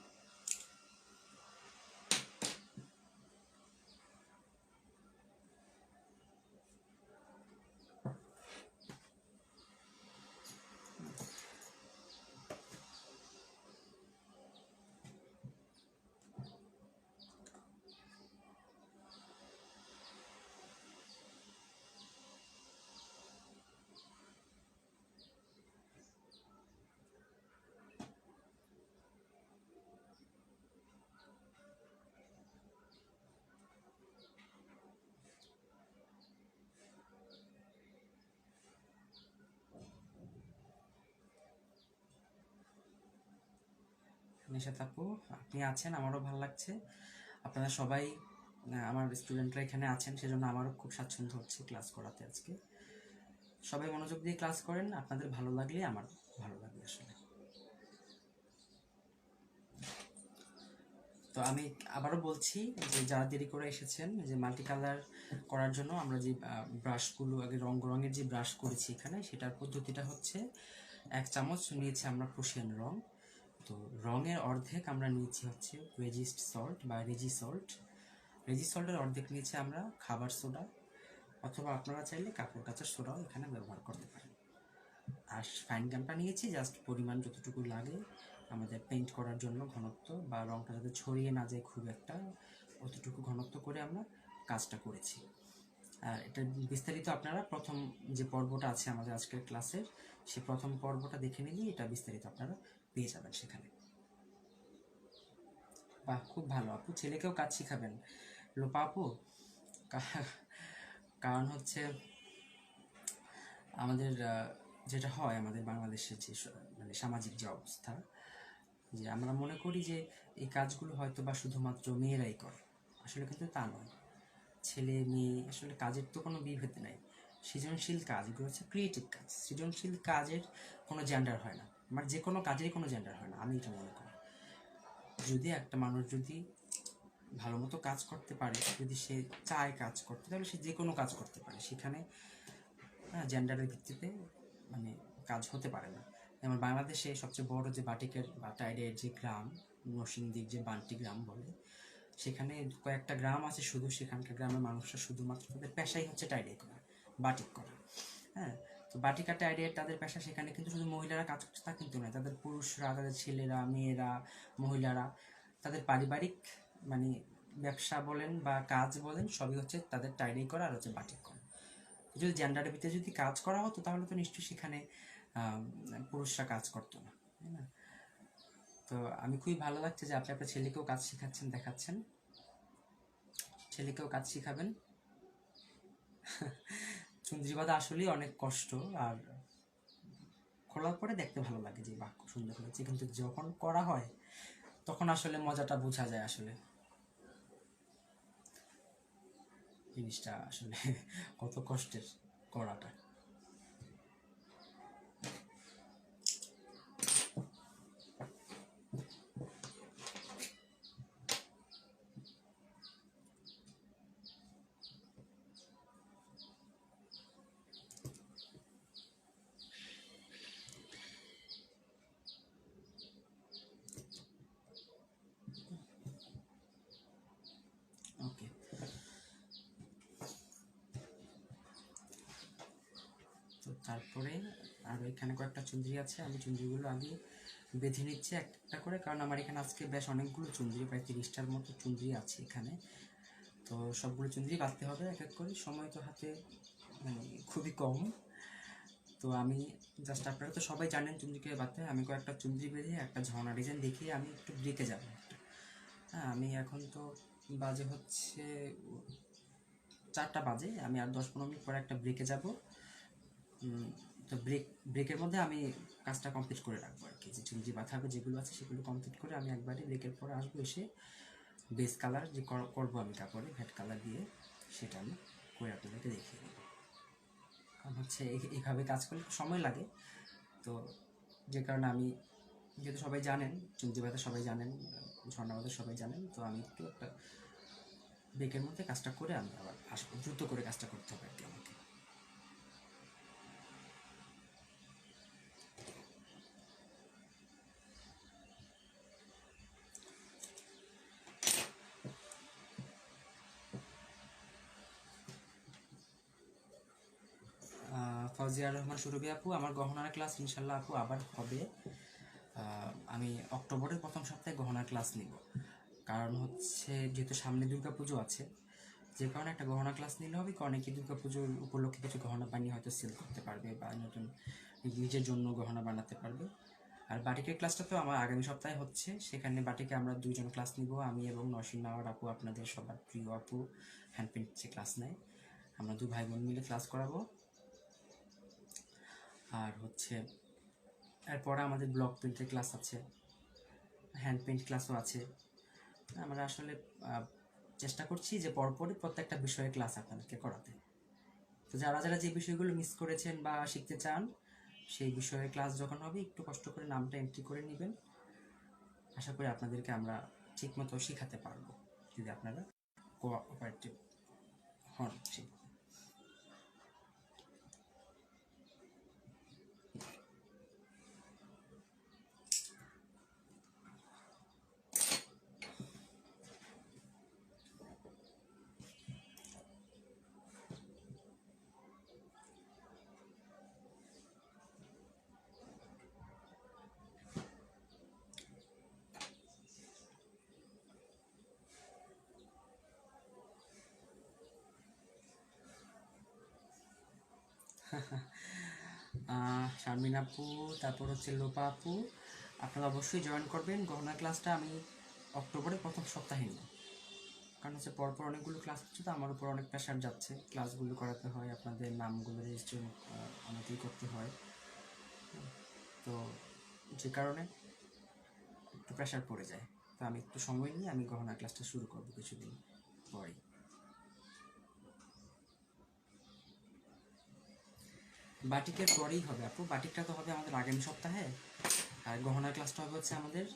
নিশাত আপু, আপনি আছেন, আমারও ভালো লাগছে। আপনারা সবাই আমার স্টুডেন্টরা এখানে আছেন, সেজন্য আমারও খুব স্বাচ্ছন্দ্য হচ্ছে ক্লাস করাতে। আজকে সবাই মনোযোগ দিয়ে ক্লাস করেন, আপনাদের ভালো লাগলে আমার ভালো লাগবে আসলে। তো আমি আবারও বলছি যে যারা দেরি করে এসেছেন, যে মাল্টি কালার করার জন্য আমরা যে ব্রাশগুলো আগে রঙের যে ব্রাশ করেছি এখানে, সেটার পদ্ধতিটা হচ্ছে 1 চামচ নিয়েছি আমরা প্রুশিয়ান রং। তো রঙের অর্ধেক আমরা নিয়েছি হচ্ছে রেজিস্ট সল্ট বা রেজি সল্ট। রেজি সল্টের অর্ধেক নিয়েছি আমরা খাবার সোডা, অথবা আপনারা চাইলে কাপড় কাচার সোডাও এখানে ব্যবহার করতে পারেন। আর ফাইন গামটা নিয়েছি জাস্ট পরিমাণ যতটুকু লাগে আমাদের পেইন্ট করার জন্য, ঘনত্ব বা রঙটা যাতে ছড়িয়ে না যায় খুব একটা, অতটুকু ঘনত্ব করে আমরা কাজটা করেছি। আর এটা বিস্তারিত আপনারা প্রথম যে পর্বটা আছে আমাদের আজকের ক্লাসের, সেই প্রথম পর্বটা দেখে নিলে এটা বিস্তারিত আপনারা পেয়ে যাবেন সেখানে। বাহ, খুব ভালো আপু, ছেলেকেও কাজ শিখাবেন লোপা আপু। কারণ হচ্ছে আমাদের যেটা হয় আমাদের বাংলাদেশের যে মানে সামাজিক যে অবস্থা, যে আমরা মনে করি যে এই কাজগুলো হয়তো বা শুধুমাত্র মেয়েরাই করে, আসলে কিন্তু তা নয়। ছেলে মেয়ে, আসলে কাজের তো কোনো বিভেদ নাই। সৃজনশীল কাজ, এগুলো হচ্ছে ক্রিয়েটিভ কাজ। সৃজনশীল কাজের কোনো জেন্ডার হয় না, আমার যে কোনো কাজেরই কোনো জেন্ডার হয় না, আমি এটা মনে করি। যদি একটা মানুষ যদি ভালো মতো কাজ করতে পারে, যদি সে চায় কাজ করতে, তাহলে সে যে কোনো কাজ করতে পারে, সেখানে জেন্ডারের ভিত্তিতে মানে কাজ হতে পারে না। যেমন বাংলাদেশে সবচেয়ে বড় যে বাটিকের বা টাইডের যে গ্রাম, নরসিংদীর যে বান্টি গ্রাম বলে, সেখানে কয়েকটা গ্রাম আছে শুধু, সেখানকার গ্রামের মানুষরা শুধুমাত্র তাদের পেশাই হচ্ছে টাইডাই করা, বাটিক করা। হ্যাঁ, তো বাটিক আর টাইডের তাদের পেশা, সেখানে কিন্তু শুধু মহিলারা কাজ করছে তা কিন্তু নয়, তাদের পুরুষরা, তাদের ছেলেরা, মেয়েরা, মহিলারা, তাদের পারিবারিক মানে ব্যবসা বলেন বা কাজ বলেন, সবই হচ্ছে তাদের টাইডাই করা আর হচ্ছে বাটিক করা। যদি জেন্ডারের ভিতরে যদি কাজ করা হতো, তাহলে তো নিশ্চয়ই সেখানে পুরুষরা কাজ করতো না, তাই না? তো আমি খুবই ভালো লাগছে যে আপনি আপনার ছেলেকেও কাজ শেখাচ্ছেন, দেখাচ্ছেন, ছেলেকেও কাজ শিখাবেন। চুন্দ্রি বাঁধা আসলেই অনেক কষ্ট, আর খোলার পরে দেখতে ভালো লাগে যে বাহ খুব সুন্দর হয়েছে, কিন্তু যখন করা হয় তখন আসলে মজাটা বোঝা যায়, আসলে জিনিসটা আসলে কত কষ্টের করাটা। ওকে, তো তারপরে আর এখানে কয়েকটা চুন্দ্রি আছে, আমি চুন্দ্রিগুলো আগে বেঁধে নিচ্ছে একটা করে, কারণ আমার এখানে আজকে বেশ অনেকগুলো চুন্দ্রি, প্রায় 30টার মতো চুন্দ্রি আছে এখানে। তো সবগুলো চুন্দ্রি বাঁধতে হবে এক এক করে, সময় তো হাতে মানে খুবই কম। তো আমি জাস্ট, আপনারা তো সবাই জানেন চুন্দ্রি কীভাবে বাঁধতে হয়, আমি কয়েকটা চুন্দ্রি বেঁধে একটা ঝর্ণা ডিজাইন দেখিয়ে আমি একটু ব্রেকে যাবো একটা। হ্যাঁ, আমি এখন তো বাজে হচ্ছে 4টা বাজে, আমি আর 10-15 মিনিট পরে একটা ব্রেকে যাব। তো ব্রেকের মধ্যে আমি কাজটা কমপ্লিট করে রাখবো আর কি, যে চুন্দ্রি বাঁধা হবে যেগুলো আছে সেগুলো কমপ্লিট করে আমি একবারে ব্রেকের পরে আসবো, এসে বেস কালার যে করবো আমি কাপড়ে ভ্যাট কালার দিয়ে, সেটা আমি করে আপনাদেরকে দেখিয়ে দেবো। কারণ হচ্ছে এইভাবে কাজ করলে সময় লাগে, তো যে কারণে আমি, যেহেতু সবাই জানেন চুন্দ্রি বাঁধা সবাই জানেন, ঝর্ণা বাঁধা সবাই জানেন, তো আমি একটু একটা ব্রেকের মধ্যে কাজটা করে আমি আবার আসবো, দ্রুত করে কাজটা করতে হবে আর কি আমাকে। ফজিয়া রহমান সুরভি আপু, আমার গহনার ক্লাস ইনশাল্লাহ আপু আবার হবে। আমি অক্টোবরের প্রথম সপ্তাহে গহনার ক্লাস নিব, কারণ হচ্ছে যেহেতু সামনে দুর্গা পুজো আছে, যে কারণে একটা গহনা ক্লাস নিলে হবে, অনেকে দুর্গা পুজোর উপলক্ষে কিছু গহনা বানিয়ে হয়তো সেল করতে পারবে বা নতুন নিজের জন্য গহনা বানাতে পারবে। আর বাটিকের ক্লাসটা তো আমার আগামী সপ্তাহে হচ্ছে, সেখানে বাটিকে আমরা 2জন ক্লাস নিব, আমি এবং নসীন নাওয়ার আপু, আপনাদের সবার প্রিয় আপু, হ্যান্ড পেন্ট যে ক্লাস নেয়, আমরা 2 ভাই বোন মিলে ক্লাস করাবো। আর হচ্ছে এরপরে আমাদের ব্লক প্রিন্টের ক্লাস আছে, হ্যান্ড পেন্ট ক্লাসও আছে। আমরা আসলে চেষ্টা করছি যে পরপরই প্রত্যেকটা বিষয়ে ক্লাস আপনাদেরকে করাতে। তো যারা যারা যে বিষয়গুলো মিস করেছেন বা শিখতে চান, সেই বিষয়ে ক্লাস যখন হবে একটু কষ্ট করে নামটা এন্ট্রি করে নেবেন, আশা করি আপনাদেরকে আমরা ঠিকমতো শেখাতে পারবো, যদি আপনারা কোঅপারেটিভ হন। শারমিন আপু, তারপর হচ্ছে লোপা আপু, আপনারা অবশ্যই জয়েন করবেন। গহনা ক্লাসটা আমি অক্টোবরের প্রথম সপ্তাহে নিই, কারণ হচ্ছে পরপর অনেকগুলো ক্লাস হচ্ছে, তো আমার উপর অনেক প্রেশার যাচ্ছে, ক্লাসগুলো করাতে হয়, আপনাদের নামগুলো রেজিস্টার আমাকেই করতে হয়, তো যে কারণে একটু প্রেশার পড়ে যায়। তো আমি একটু সময় নিয়ে আমি গহনা ক্লাসটা শুরু করবো কিছুদিন পরেই। বাটিকের পরেই হবে আপু, বাটিকটা তো হবে আমাদের আগামী সপ্তাহে, আর গহনার ক্লাসটা হবে হচ্ছে আমাদের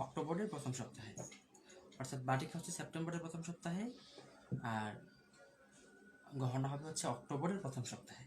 অক্টোবরের প্রথম সপ্তাহে, অর্থাৎ বাটিক হচ্ছে সেপ্টেম্বরের প্রথম সপ্তাহে আর গহনা হবে হচ্ছে অক্টোবরের প্রথম সপ্তাহে।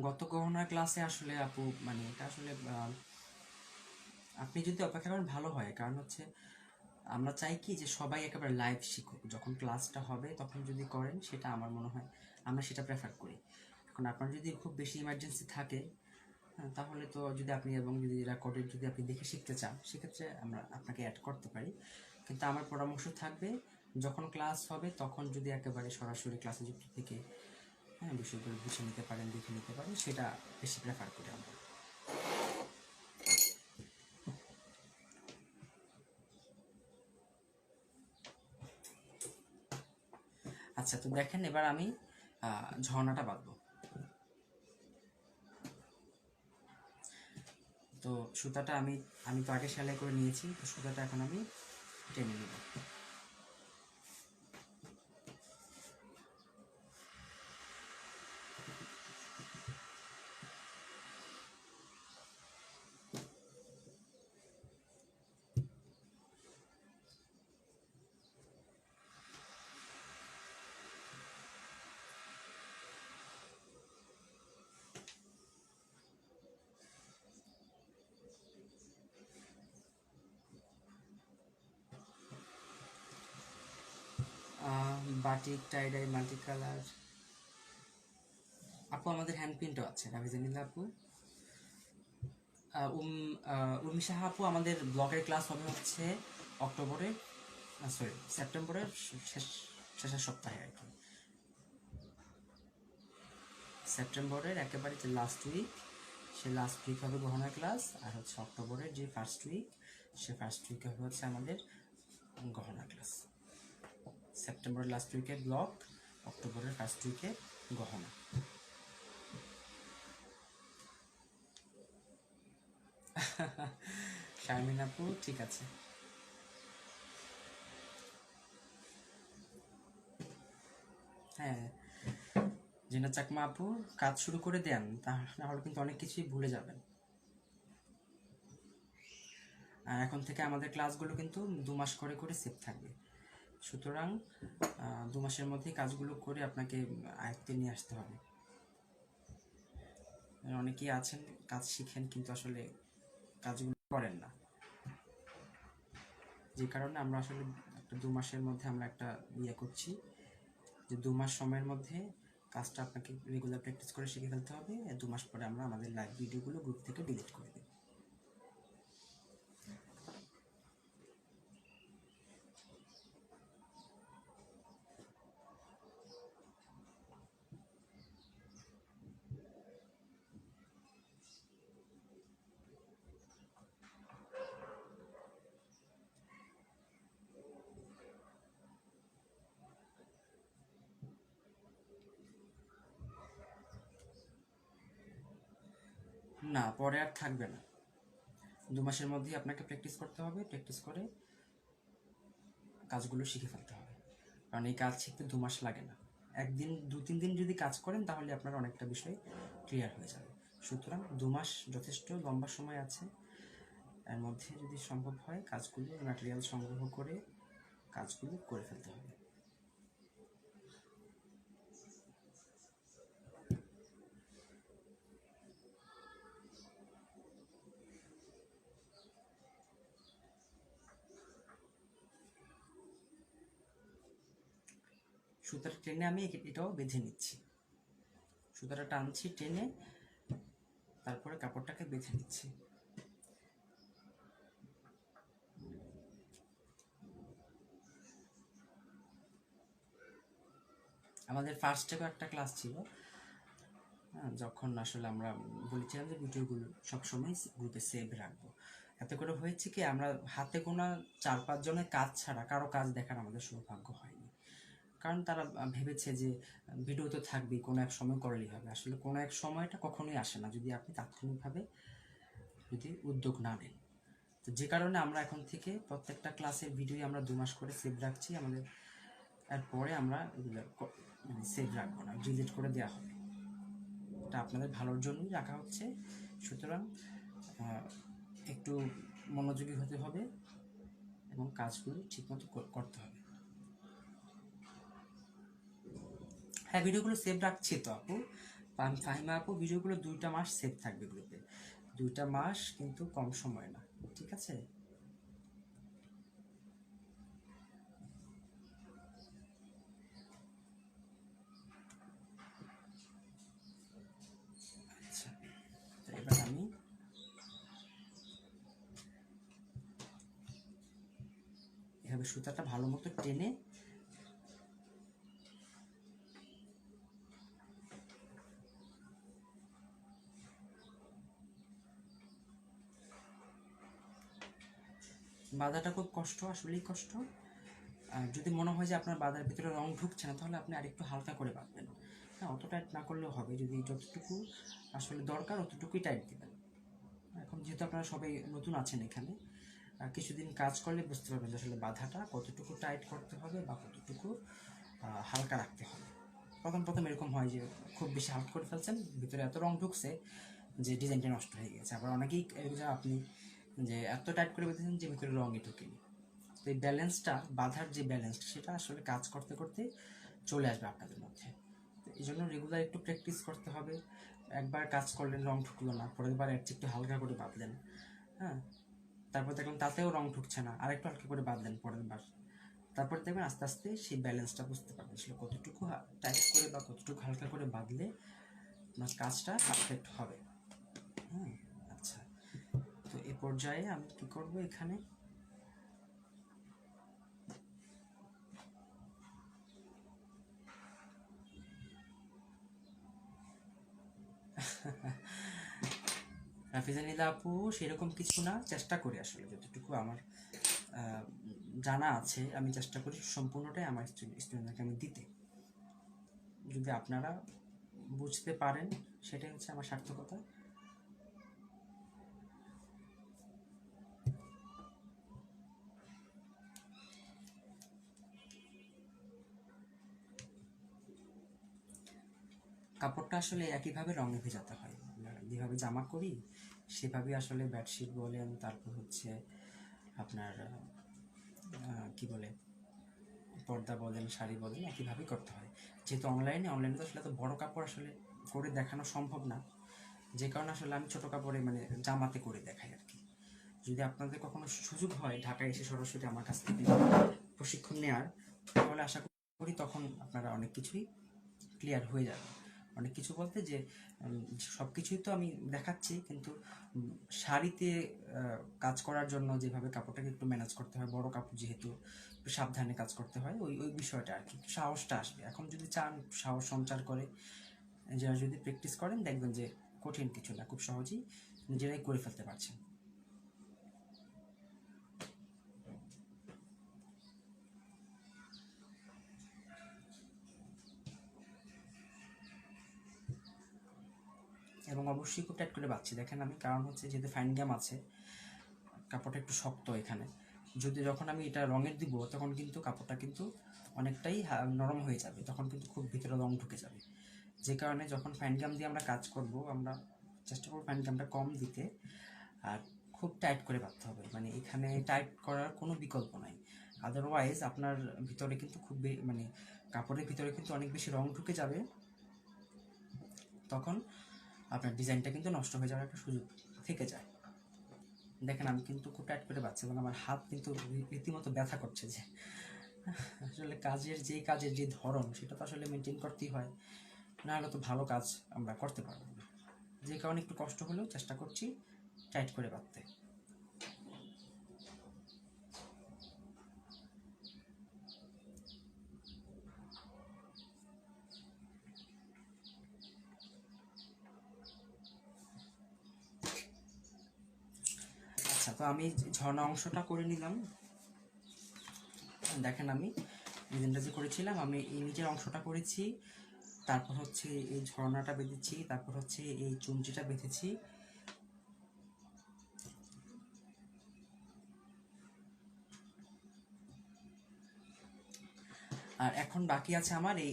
গত গহনার ক্লাসে আসলে আপু মানে এটা আসলে আপনি যদি অপেক্ষা করেন ভালো হয়, কারণ হচ্ছে আমরা চাই কি যে সবাই একেবারে লাইভ শিখুক, যখন ক্লাসটা হবে তখন যদি করেন সেটা আমার মনে হয় আমরা সেটা প্রেফার করি। এখন আপনার যদি খুব বেশি ইমার্জেন্সি থাকে, হ্যাঁ, তাহলে তো যদি আপনি এবং যদি রেকর্ডেড যদি আপনি দেখে শিখতে চান সেক্ষেত্রে আমরা আপনাকে অ্যাড করতে পারি, কিন্তু আমার পরামর্শ থাকবে যখন ক্লাস হবে তখন যদি একেবারে সরাসরি ক্লাসে যুক্ত থেকে হ্যাঁ বিষয়গুলো বুঝে নিতে পারেন, দেখে নিতে পারেন, সেটা বেশি প্রেফার করি আমরা। আচ্ছা, তো দেখেন এবার আমি ঝর্ণাটা বাঁধবো। তো সুতাটা আমি আমি তো আগে সেলাই করে নিয়েছি, তো সুতাটা এখন আমি টেনে নেব। বাটিক টাইডাই মাল্টি কালার আপু, আমাদের হ্যান্ড প্রিন্টও আছে রাভিজানিল্লা আপু। উর্মি সাহা আপু, আমাদের ব্লগের ক্লাস হবে হচ্ছে অক্টোবরের সরি সেপ্টেম্বরের শেষ শেষের সপ্তাহে আর কি, সেপ্টেম্বরের একেবারে যে লাস্ট উইক, সে লাস্ট উইক হবে গহনার ক্লাস, আর হচ্ছে অক্টোবরের যে ফার্স্ট উইক, সে ফার্স্ট উইকে হবে হচ্ছে আমাদের গহনার ক্লাস। সেপ্টেম্বরের লাস্ট উইকে ব্লগ, অক্টোবরের ফার্স্ট উইকে গহনা। শারমিন আপু ঠিক আছে। হ্যাঁ, জিনা চাকমা আপু কাজ শুরু করে দেন, তাহলে কিন্তু অনেক কিছুই ভুলে যাবেন। আর এখন থেকে আমাদের ক্লাসগুলো কিন্তু 2 মাস করে করে সেভ থাকবে, সুতরাং 2 মাসের মধ্যেই কাজগুলো করে আপনাকে আয়ত্তে নিয়ে আসতে হবে। অনেকেই আছেন কাজ শিখেন কিন্তু আসলে কাজগুলো করেন না, যে কারণে আমরা আসলে একটা 2 মাসের মধ্যে আমরা একটা ইয়ে করছি যে 2 মাস সময়ের মধ্যে কাজটা আপনাকে রেগুলার প্র্যাকটিস করে শিখে ফেলতে হবে। 2 মাস পরে আমরা আমাদের লাইভ ভিডিওগুলো গ্রুপ থেকে ডিলিট করে দেব। না, পরে আর থাকবে না, 2 মাসের মধ্যেই আপনাকে প্র্যাকটিস করতে হবে, প্র্যাকটিস করে কাজগুলো শিখে ফেলতে হবে, কারণ এই কাজ শিখতে 2 মাস লাগে না। একদিন 2-3 দিন যদি কাজ করেন তাহলে আপনার অনেকটা বিষয় ক্লিয়ার হয়ে যাবে, সুতরাং 2 মাস যথেষ্ট লম্বা সময় আছে, এর মধ্যে যদি সম্ভব হয় কাজগুলো ম্যাটেরিয়াল সংগ্রহ করে কাজগুলো করে ফেলতে হবে। সুতাটা টেনে আমি এটাও বেঁধে নিচ্ছি, সুতাটা টানছি টেনে, তারপরে কাপড়টাকে বেঁধে নিচ্ছি। আমাদের ফার্স্টেও একটা ক্লাস ছিল, হ্যাঁ, যখন আসলে আমরা বলেছিলাম যে ভিডিওগুলো সবসময় গ্রুপে সেভ রাখবো। এতে করে হয়েছে কি, আমরা হাতে গোনা 4-5 জনের কাজ ছাড়া কারো কাজ দেখার আমাদের সৌভাগ্য হয়নি। কারণ তারা ভেবেছে যে ভিডিও তো থাকবেই, কোনো এক সময় করলেই হবে। আসলে কোনো এক সময়টা কখনোই আসে না যদি আপনি তাৎক্ষণিকভাবে উদ্যোগ না নেন। তো যে কারণে আমরা এখন থেকে প্রত্যেকটা ক্লাসের ভিডিও আমরা 2 মাস করে সেভ রাখছি আমাদের। এরপরে আমরা এগুলো মানে সেভ রাখবো না, ডিলিট করে দেওয়া হবে। এটা আপনাদের ভালোর জন্যই রাখা হচ্ছে। সুতরাং একটু মনোযোগী হতে হবে এবং কাজগুলো ঠিকমতো করতে হবে। হ্যাঁ, ভিডিওগুলো সেভ রাখছি তো আপু। ফাহিমা আপু, ভিডিওগুলো 2টা মাস সেভ থাকবে গ্রুপে। 2টা মাস কিন্তু কম সময় না, ঠিক আছে? আচ্ছা, তো এবার আমি এভাবে সুতাটা ভালো মতো টেনে বাঁধাটা খুব কষ্ট, আসলেই কষ্ট। আর যদি মনে হয় যে আপনার বাঁধার ভিতরে রং ঢুকছে না, তাহলে আপনি আরেকটু হালকা করে বাঁধবেন। হ্যাঁ, অত টাইট না করলেও হবে। যদি যতটুকু আসলে দরকার অতটুকুই টাইট দেবেন। এখন যেহেতু আপনারা সবাই নতুন আছেন এখানে, কিছুদিন কাজ করলে বুঝতে পারবেন যে আসলে বাঁধাটা কতটুকু টাইট করতে হবে বা কতটুকু হালকা রাখতে হবে। প্রথম প্রথম এরকম হয় যে খুব বেশি হালকা করে ফেলছেন, ভিতরে এত রং ঢুকছে যে ডিজাইনটা নষ্ট হয়ে গেছে। আবার অনেকেই আপনি যে এত টাইট করে বেঁধেছেন যে ভিতরে রঙই ঢুকেনি। তো এই ব্যালেন্সটা, বাঁধার যে ব্যালেন্সটা, সেটা আসলে কাজ করতে করতে চলে আসবে আপনাদের মধ্যে। তো এই জন্য রেগুলার একটু প্র্যাকটিস করতে হবে। একবার কাজ করলেন, রং ঢুকলো না, পরের বার একটু হালকা করে বাঁধলেন, হ্যাঁ, তারপর দেখলাম তাতেও রং ঢুকছে না, আরেকটু হালকা করে বাঁধলেন পরের বার। তারপর দেখবেন আস্তে আস্তে সেই ব্যালেন্সটা বুঝতে পারবেন আসলে কতটুকু টাইট করে বা কতটুকু হালকা করে বাঁধলে আপনার কাজটা পারফেক্ট হবে। হুম, আচ্ছা। তো এই পর্যায়ে আমি কি করব, এখানে রাফিজানিলা আপু, সেরকম কিছু না, চেষ্টা করি আসলে যতটুকু আমার জানা আছে আমি চেষ্টা করি সম্পূর্ণটাই আমার স্টুডেন্টদেরকে আমি দিতে। যদি আপনারা বুঝতে পারেন সেটাই হচ্ছে আমার সার্থকতা। কাপড়টা আসলে একইভাবে রঙে ভেজাতে হয়। আমরা যেভাবে জামা করি সেভাবে আসলে বেডশিট বলেন, তারপর হচ্ছে আপনার কি বলে পর্দা বলেন, শাড়ি বলেন, একইভাবেই করতে হয়। যেহেতু অনলাইনে তো আসলে তো বড় কাপড় আসলে করে দেখানো সম্ভব না, যে কারণে আসলে আমি ছোটো কাপড়ে মানে জামাতে করে দেখাই আর কি। যদি আপনাদের কখনো সুযোগ হয় ঢাকায় এসে সরাসরি আমার কাছ থেকে প্রশিক্ষণ নেওয়ার, তাহলে আশা করি তখন আপনারা অনেক কিছুই ক্লিয়ার হয়ে যাবে। অনেক কিছু বলতে যে সব কিছুই তো আমি দেখাচ্ছি, কিন্তু শাড়িতে কাজ করার জন্য যেভাবে কাপড়টাকে একটু ম্যানেজ করতে হয়, বড় কাপড় যেহেতু একটু সাবধানে কাজ করতে হয়, ওই ওই বিষয়টা আর কি, সাহসটা আসবে। এখন যদি চান সাহস সঞ্চার করে যারা যদি প্র্যাকটিস করেন, দেখবেন যে কঠিন কিছু না, খুব সহজেই নিজেরাই করে ফেলতে পারছেন। এবং অবশ্যই খুব টাইট করে বাঁধছি, দেখেন আমি, কারণ হচ্ছে যেহেতু ফাইন গাম আছে, কাপড়টা একটু শক্ত এখানে। যদি যখন আমি এটা রঙের দিব তখন কিন্তু কাপড়টা কিন্তু অনেকটাই নরম হয়ে যাবে, তখন কিন্তু খুব ভিতরে রং ঢুকে যাবে। যে কারণে যখন ফাইন গাম দিয়ে আমরা কাজ করব, আমরা চেষ্টা করব ফাইন গামটা কম দিতে, আর খুব টাইট করে বাঁধতে হবে। মানে এখানে টাইট করার কোনো বিকল্প নাই, আদারওয়াইজ আপনার ভিতরে কিন্তু মানে কাপড়ের ভিতরে কিন্তু অনেক বেশি রং ঢুকে যাবে, তখন আপনার ডিজাইনটা কিন্তু নষ্ট হয়ে যাওয়ার একটা সুযোগ থেকে যায়। দেখেন আমি কিন্তু খুব টাইট করে পাচ্ছি এবং আমার হাত কিন্তু রীতিমতো ব্যথা করছে। যে আসলে কাজের যে ধরন, সেটা তো আসলে মেনটেন করতেই হয়, না হলে তো ভালো কাজ আমরা করতে পারবো না। যে কারণে একটু কষ্ট হলেও চেষ্টা করছি টাইট করে বাঁধতে। তো আমি ঝর্ণা অংশটা করে নিলাম। দেখেন আমি ডিজাইনটা যে করেছিলাম, আমি এই নিচের অংশটা করেছি, তারপর হচ্ছে এই ঝর্ণাটা বেঁধেছি, তারপর হচ্ছে এই চুমচিটা বেঁধেছি। আর এখন বাকি আছে আমার এই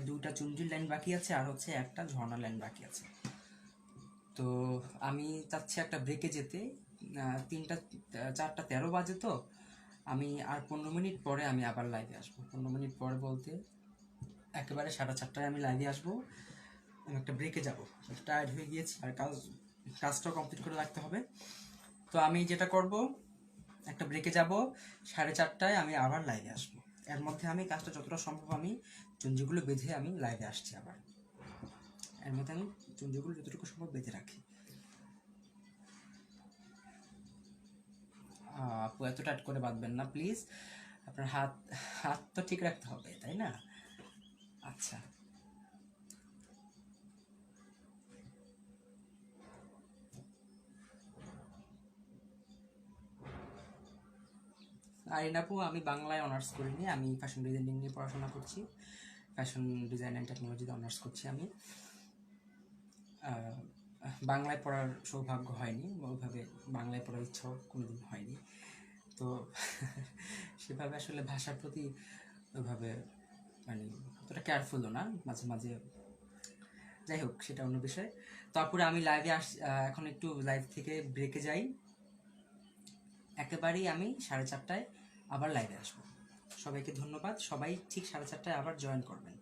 দুইটা চুমচির লাইন বাকি আছে, আর হচ্ছে একটা ঝর্ণা লাইন বাকি আছে। তো আমি চাচ্ছি একটা ব্রেকে যেতে। 4:13 বাজে, তো আমি আর 15 মিনিট পরে আমি আবার লাইভে আসবো। 15 মিনিট পরে বলতে একেবারে 4:30টায় আমি লাইভে আসবো। আমি একটা ব্রেকে যাব, টায়ার্ড হয়ে গিয়েছি, আর কাজটাও কমপ্লিট করে রাখতে হবে। তো আমি যেটা করব, একটা ব্রেকে যাব, 4:30টায় আমি আবার লাইভে আসবো। এর মধ্যে আমি কাজটা যতটা সম্ভব আমি চুঞ্জিগুলো বেঁধে আমি লাইভে আসছি আবার। এর মধ্যে আমি চুঞ্জিগুলো যতটুকু সম্ভব বেঁধে রাখি। আপু এত টাইট করে বাঁধবেন না প্লিজ, আপনার হাত হাত তো ঠিক রাখতে হবে, তাই না? আচ্ছা, আরিন আপু, আমি বাংলায় অনার্স করিনি, আমি ফ্যাশন ডিজাইনিং নিয়ে পড়াশোনা করছি। ফ্যাশন ডিজাইন অ্যান্ড টেকনোলজিতে অনার্স করছি আমি। বাংলায় পড়ার সৌভাগ্য হয়নি, ওইভাবে বাংলায় পড়ার ইচ্ছাও কোনোদিন হয়নি। তো সেভাবে আসলে ভাষার প্রতি ওইভাবে মানে অতটা কেয়ারফুলও না, মাঝে মাঝে। যাই হোক, সেটা অন্য বিষয়। তারপরে আমি লাইভে এখন একটু লাইভ থেকে ব্রেকে যাই, একেবারেই আমি 4:30টায় আবার লাইভে আসবো। সবাইকে ধন্যবাদ, সবাই ঠিক 4:30টায় আবার জয়েন করবেন।